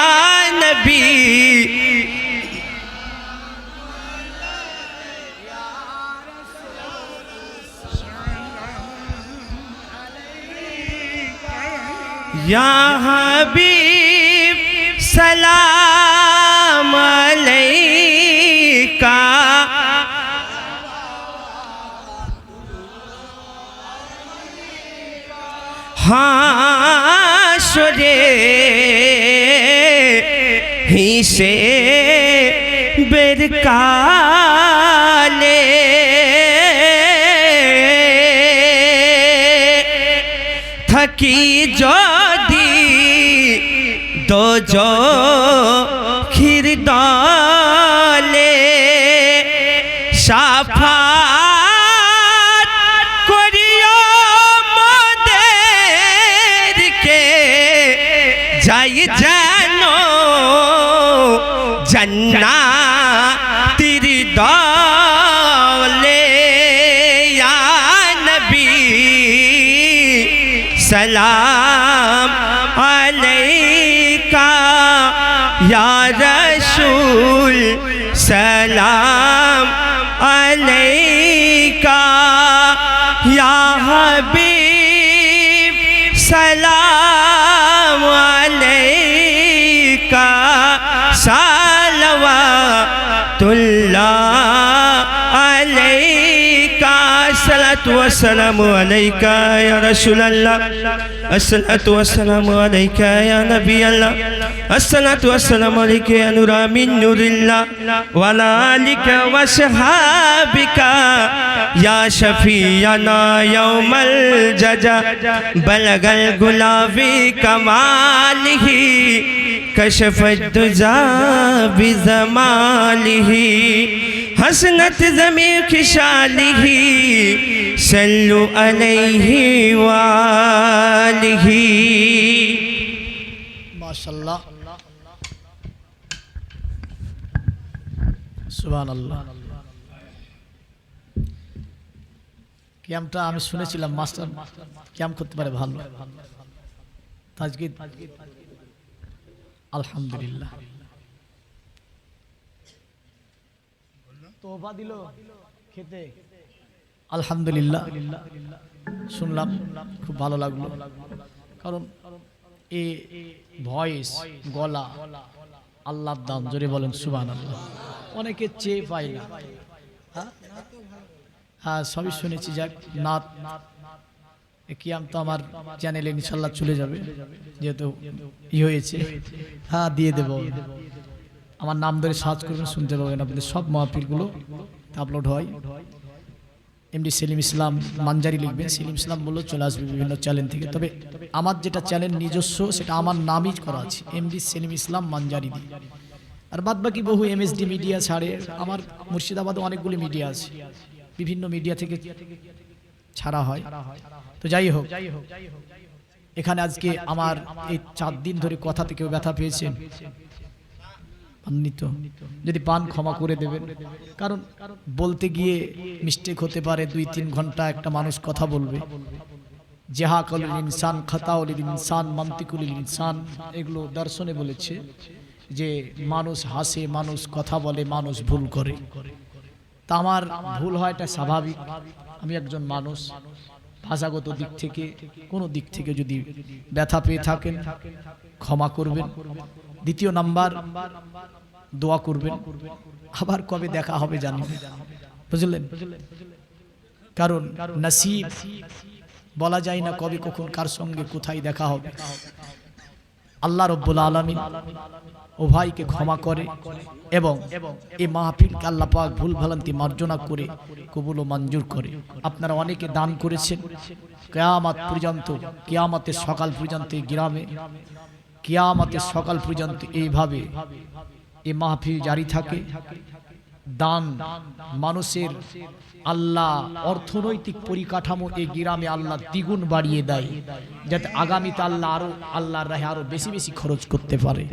নবী या हबीब सलाम अलैका हाशरे ही से बेरकाले थकी যদি দোজো খির দলে শাফাত করিও মোদেরকে যাই জানো জান্নাতের দলে ইয়া নবী सलाम अलैका या रसूल सलाम अलैका या हबीब सलाम अलैका सलवातुल्लाह अलैका अस्सलातु वस्सलामु अलैका या रसूल अल्लाह अस्सलातु वस्सलामु अलैका या नबी अल्लाह अस्सलातु वस्सलामु अलैका या नूरा मिन नूरिल्लाह व अला आलिका व सहाबिका या शफीअना यौमल जजा बलगल गुलाबी कमालिही कशफत दुजा बिजमालिही हसनत ज़मीर खिशालिही सल्लु अलैहि वालिही माशाल्लाह সুবহানাল্লাহ। ক্যাম্পটা আমি শুনেছিলাম মাস্টার ক্যাম্প করতে পারে ভালো, তাজগীদ আলহামদুলিল্লাহ। তোবা দিল খেতে আলহামদুলিল্লাহ, শুনলাম খুব ভালো লাগলো। কারণ এই ভয়েস গলা আল্লাহর দান, জোরে বলেন সুবহানাল্লাহ। অনেকে চেয়ে পায় না। হ্যাঁ সবই শুনেছি, যাক নাত কিয়াম তো আমার চ্যানেলে ইনশাল্লাহ চলে যাবে, যেহেতু ই হয়েছে। হ্যাঁ দিয়ে দেব আমার নাম ধরে সার্চ করবেন, শুনতে পাবেন আপনাদের সব মাহফিলগুলো আপলোড হয়। এমডি সেলিম ইসলাম মানজারি লিখবেন, সেলিম ইসলাম বললেও চলে আসবে বিভিন্ন চ্যানেল থেকে। তবে আমার যেটা চ্যানেল নিজস্ব সেটা আমার নামই করা আছে, এমডি সেলিম ইসলাম মানজারি দিয়ে। আর বাদ বাকি বহু এমএসডি মিডিয়া ছাড়ে, আমার মুর্শিদাবাদে অনেকগুলি মিডিয়া আছে, বিভিন্ন মিডিয়া থেকে ছাড়া হয়। তো যাই হোক, এখানে আজকে আমার এই 4 দিন ধরে কথা থেকে ব্যথা পেয়েছেন, যদি পান ক্ষমা করে দেবেন। কারণ বলতে গিয়ে মিস্টেক হতে পারে, 2-3 ঘন্টা একটা মানুষ কথা বলবে। জাহাকুল ইনসান খাতাউল ইনসান মান্তিকুল ইনসান, এগুলো দর্শনে বলেছে যে মানুষ হাসে, মানুষ কথা বলে, মানুষ ভুল করে। তা আমার ভুল হয়, এটা স্বাভাবিক। আমি একজন মানুষ, ভাষাগত দিক থেকে কোনো দিক থেকে যদি ব্যথা পেয়ে থাকেন ক্ষমা করবেন। দ্বিতীয় নাম্বার, দোয়া করবেন। আবার কবে দেখা হবে জানি না, বুঝলেন? কারণ নসিব বলা যায় না কবে কখন কার সঙ্গে কোথায় দেখা হবে। আল্লাহ রব্বুল আলামিন ও ভাইকে ক্ষমা করে এবং এই মাহফিলকে আল্লাহ পাক ভুল ভ্রান্তি মার্জনা করে কবুল ও মঞ্জুর করে। আপনারা অনেকে দান করেছেন, কিয়ামত পর্যন্ত, কিয়ামতের সকাল পর্যন্ত এই গ্রামে, কিয়ামতের সকাল পর্যন্ত এইভাবে এই মাহফিল জারি থাকে। দান মানুষের আল্লাহ অর্থনৈতিক পরিকাঠামো এই গ্রামে আল্লাহ দ্বিগুণ বাড়িয়ে দেয়, যাতে আগামীতে আল্লাহ আরো আল্লাহর রাহে আরো বেশি বেশি খরচ করতে পারে।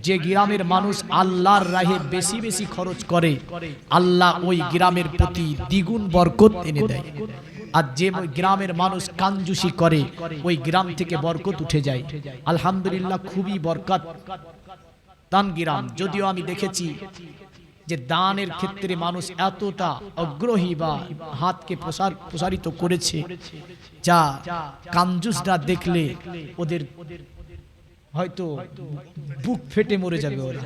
যে গ্রামের মানুষ আল্লাহর রাহে বেশি বেশি খরচ করে, আল্লাহ ওই গ্রামের প্রতি দ্বিগুণ বরকত এনে দেয়। আর যে গ্রামের মানুষ কাঞ্জুসি করে, ওই গ্রাম থেকে বরকত উঠে যায়। আলহামদুলিল্লাহ, খুবই বরকত দান গ্রাম। যদিও আমি দেখেছি যে দানের ক্ষেত্রে মানুষ এতটা আগ্রহী বা হাতকে প্রসারিত করেছে, যা কাঞ্জুসরা দেখলে ওদের হয়তো বুক ফেটে মরে যাবে ওরা।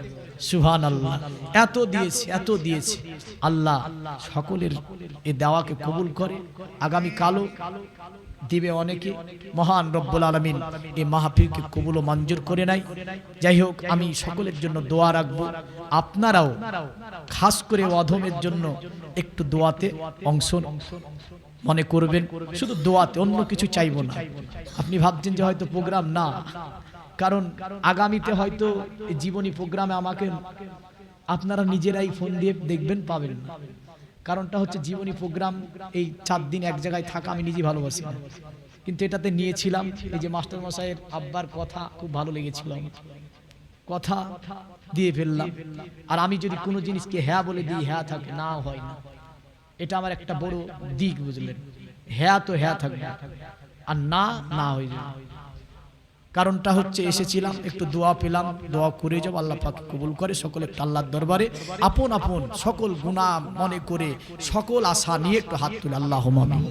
সুবহানাল্লাহ, এত দিয়েছে, এত দিয়েছে। আল্লাহ সকলের এই দেওয়াকে কবুল করে, আগামী কালও দিবে অনেকে। মহান রব্বুল আলামিন এই মাহফিলকে কবুল ও মঞ্জুর করে নাই। যাই হোক, আমি সকলের জন্য দোয়া রাখবো। আপনারাও খাস করে অধমের জন্য একটু দোয়াতে অংশ মনে করবেন, শুধু দোয়াতে, অন্য কিছু চাইবো না। আপনি ভাবছেন যে হয়তো প্রোগ্রাম না, কারণ আগামীতে হয়তো জীবনী প্রোগ্রামে আমাকে আপনারা নিজেরাই ফোন দিয়ে দেখবেন, পাবেন না। কারণটা হচ্ছে জীবনী প্রোগ্রাম এই 4 দিন এক জায়গায় থাকা আমি নিজেই ভালোবাসি না, কিন্তু এটাতে নিয়েছিলাম। এই যে মাস্টার মশাইয়ের আব্বার কথা খুব ভালো লেগেছিল, কথা দিয়ে ফেললাম। আর আমি যদি কোনো জিনিসকে হ্যাঁ বলে দিই, হ্যাঁ থাকে, না হয় না। এটা আমার একটা বড় দিক, বুঝলেন? হ্যাঁ তো হ্যাঁ থাকবে, আর না না হয়ে যাবে। কারণটা হচ্ছে এসেছিলাম, একটু দোয়া পেলাম, দোয়া করে যাব, আল্লাহ পাক কবুল করে। সকলে আল্লাহর দরবারে আপন আপন সকল গুনাহ মনে করে সকল আশা নিয়ে একটু হাত তুলে আল্লাহুম্মা আমিন।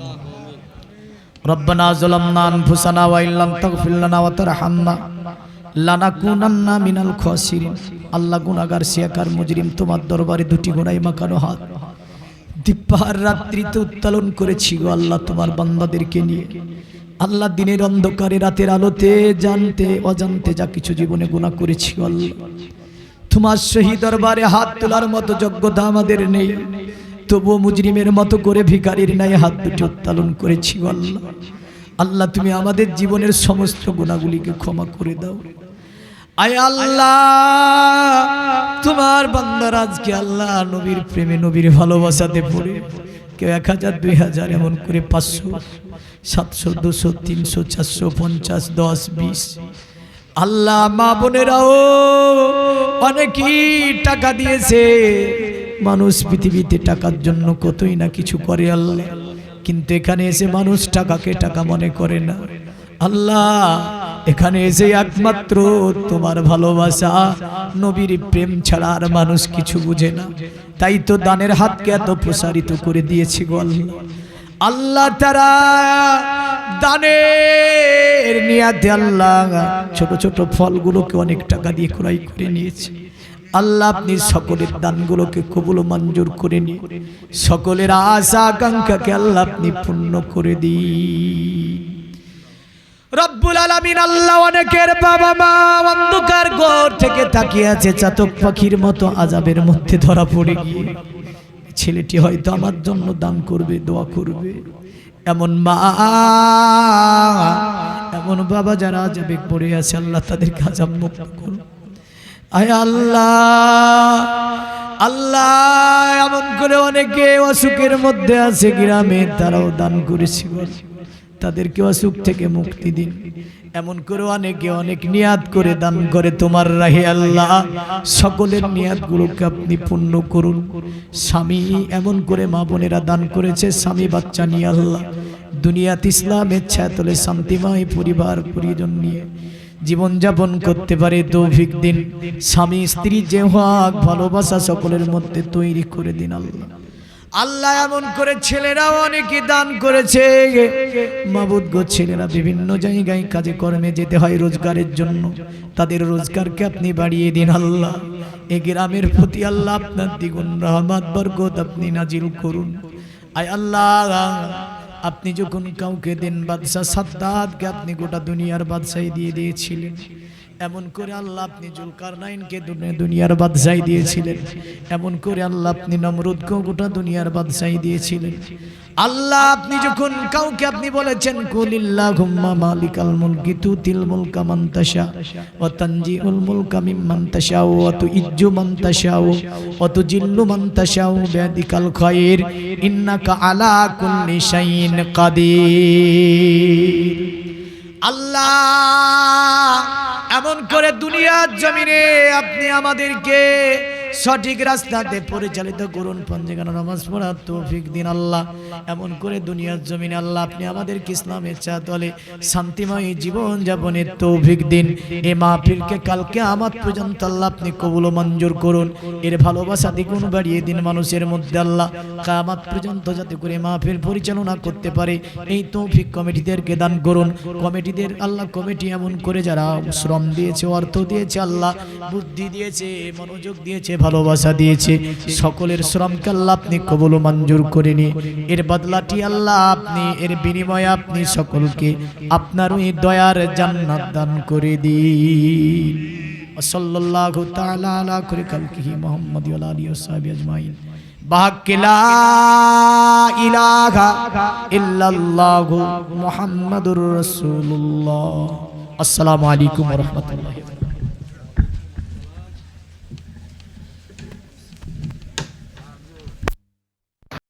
রব্বানা যালামনা আনফুসানা ওয়া ইল্লাম তাগফির লানা ওয়া তারহামনা লানাকুনান্না মিনাল খাসিরিন। আল্লাহ গুনাহগার সিয়াকার মুজরিম তোমার দরবারে দুটি গুনাহে মাখানো হাত দিপার রাত্রিতে উত্তোলন করেছি গো আল্লাহ, তোমার বান্দাদেরকে নিয়ে। আল্লাহ দিনের অন্ধকারে রাতের আলোতে জানতে অজান্তে যা কিছু জীবনে গুনাহ করেছি আল্লাহ, তোমার সহি দরবারে হাত তোলার মতো যোগ্যতা আমাদের নেই, তবুও মুজরিমের মতো করে ভিখারির ন্যায় হাত দুটি উত্তোলন করেছি আল্লাহ। আল্লাহ তুমি আমাদের জীবনের সমস্ত গুনাহগুলিকে ক্ষমা করে দাও। আয় আল্লাহ, তোমার বান্দারা আজকে আল্লাহ নবীর প্রেমে, নবীর ভালোবাসাতে পড়ে কেউ 1000, 2000 এমন করে 500, 700, 200, 300, 400, 50, 10, 20 আল্লাহ মা বোনেরাও অনেকেই টাকা দিয়েছে। মানুষ পৃথিবীতে টাকার জন্য কতই না কিছু করে আল্লাহ, কিন্তু এখানে এসে মানুষ টাকাকে টাকা মনে করে না আল্লাহ। এখানে এসে একমাত্র তোমার ভালোবাসা, নবীর প্রেম ছাড়া আর মানুষ কিছু বুঝে না। তাই তো দানের হাতকে এত প্রসারিত করে দিয়েছি গো আল্লাহ। আল্লাহ তারা দানের নিয়াতে আল্লাহ ছোট ছোট ফলগুলোকে অনেক টাকা দিয়ে ক্রয় করে নিয়েছে। আল্লাহ আপনি সকলের দানগুলোকে কবুল ও মঞ্জুর করে নিয়ে সকলের আশা আকাঙ্ক্ষাকে আল্লাহ আপনি পূর্ণ করে দিন। রব্বুল আলামিন আল্লাহ অনেকের বাবা মা অন্ধকার ঘর থেকে তাকিয়ে আছে চাতক পাখির মতো আযাবের মধ্যে ধরা পড়ে গিয়ে ছেলেটি হয়তো আমার জন্য দান করবে দোয়া করবে এমন মা এমন বাবা যারা আযাবে পড়ে আছে আল্লাহ তাদেরকে আযাব মুক্ত করুন আয় আল্লাহ আল্লাহ এমন করে অনেকে অসুখের মধ্যে আছে গ্রামে তারাও দান করেছে তাদেরকে অসুখ থেকে মুক্তি দিন এমন করে অনেকে অনেক নিয়াত করে দান করে তোমার রাহে আল্লাহ সকলের নিয়াতগুলোকে আপনি পূর্ণ করুন স্বামী এমন করে মা বোনেরা দান করেছে স্বামী বাচ্চা নিয়ে আল্লাহ দুনিয়াত ইসলামের ছায়াতলে শান্তিময় পরিবার পরিজন নিয়ে জীবন যাপন করতে পারে তৌফিক দিন স্বামী স্ত্রী যে হক ভালোবাসা সকলের মধ্যে তৈরি করে দিন আল্লাহ আল্লাহ এমন করে ছেলেরাও অনেকে দান করেছে মাবুদ গো ছেলেরা বিভিন্ন জায়গায় কাজে কর্মে যেতে হয় রোজগারের জন্য তাদের রোজগারকে আপনি বাড়িয়ে দিন আল্লাহ এই গ্রামের প্রতি আল্লাহ আপনার দ্বিগুণ রহমত বরকত আপনি নাজিল করুন আয় আল্লাহ আপনি যখন কাউকে দেন বাদশা সাদ্দাতকে আপনি গোটা দুনিয়ার বাদশাহী দিয়ে দিয়েছিলেন এমন করে আল্লাহ আপনি জুলকারনাইনকে দুনিয়ার বাদশাহী দিয়েছিলেন এমন করে আল্লাহ আপনি নমরুদকে গোটা দুনিয়ার বাদশাহী দিয়েছিলেন আল্লাহ আপনি যখন কাউকে আপনি বলেছেন কুলিল্লাহুম্মা মালিকাল মুলকি তুতিল মুলকা মান তাশা ওয়া তানজিউল মুলকা মিম্মান তাশা ওয়া তুইজ্জু মান তাশা ওয়া তুজিল্লু মান তাশা বিয়াদিকাল খায়র ইন্নাকা আলা কুল্লি শাইইন কাদির আল্লাহ এমন করে দুনিয়ার জমিনে আপনি আমাদেরকে সঠিক রাস্তাতে পরিচালিত করুন পঞ্জগানা নামাজ পড়ার তৌফিক দিন আল্লাহ এমন করে দুনিয়ার জমিনে আল্লাহ আপনি আমাদেরকে ইসলামের ছায়াতলে শান্তিময় জীবন যাপনের তৌফিক দিন এই মাহফিলকে কালকে কিয়ামত পর্যন্ত আল্লাহ আপনি কবুল ও মঞ্জুর করুন এর ভালোবাসা দ্বিগুণ বাড়িয়ে দিন মানুষের মধ্যে আল্লাহ কিয়ামত পর্যন্ত যাতে করে মাহফিল পরিচালনা করতে পারে এই তৌফিক কমিটিদেরকে দান করুন কমিটিদের আল্লাহ কমিটি এমন করে যারা শ্রম দিয়েছে অর্থ দিয়েছে আল্লাহ বুদ্ধি দিয়েছে মনোযোগ দিয়েছে ভালোবাসা দিয়েছে সকলের শ্রমকে আল্লাহ আপনি কবুল ও মঞ্জুর করে নিয়ে এর বদলাটি আল্লাহ আপনি এর বিনিময়ে আপনি সকলকে আপনার ওই দয়ার জান্নাত দান করে দিন সাল্লাল্লাহু তাআলা আলা খালকিহি মুহাম্মদ ওয়া আলিহি ওয়া সাহবিহি আজমাইন বাহাক্কি লা ইলাহা ইল্লাল্লাহু মুহাম্মাদুর রাসূলুল্লাহ আসসালামু আলাইকুম ওয়া রাহমাতুল্লাহি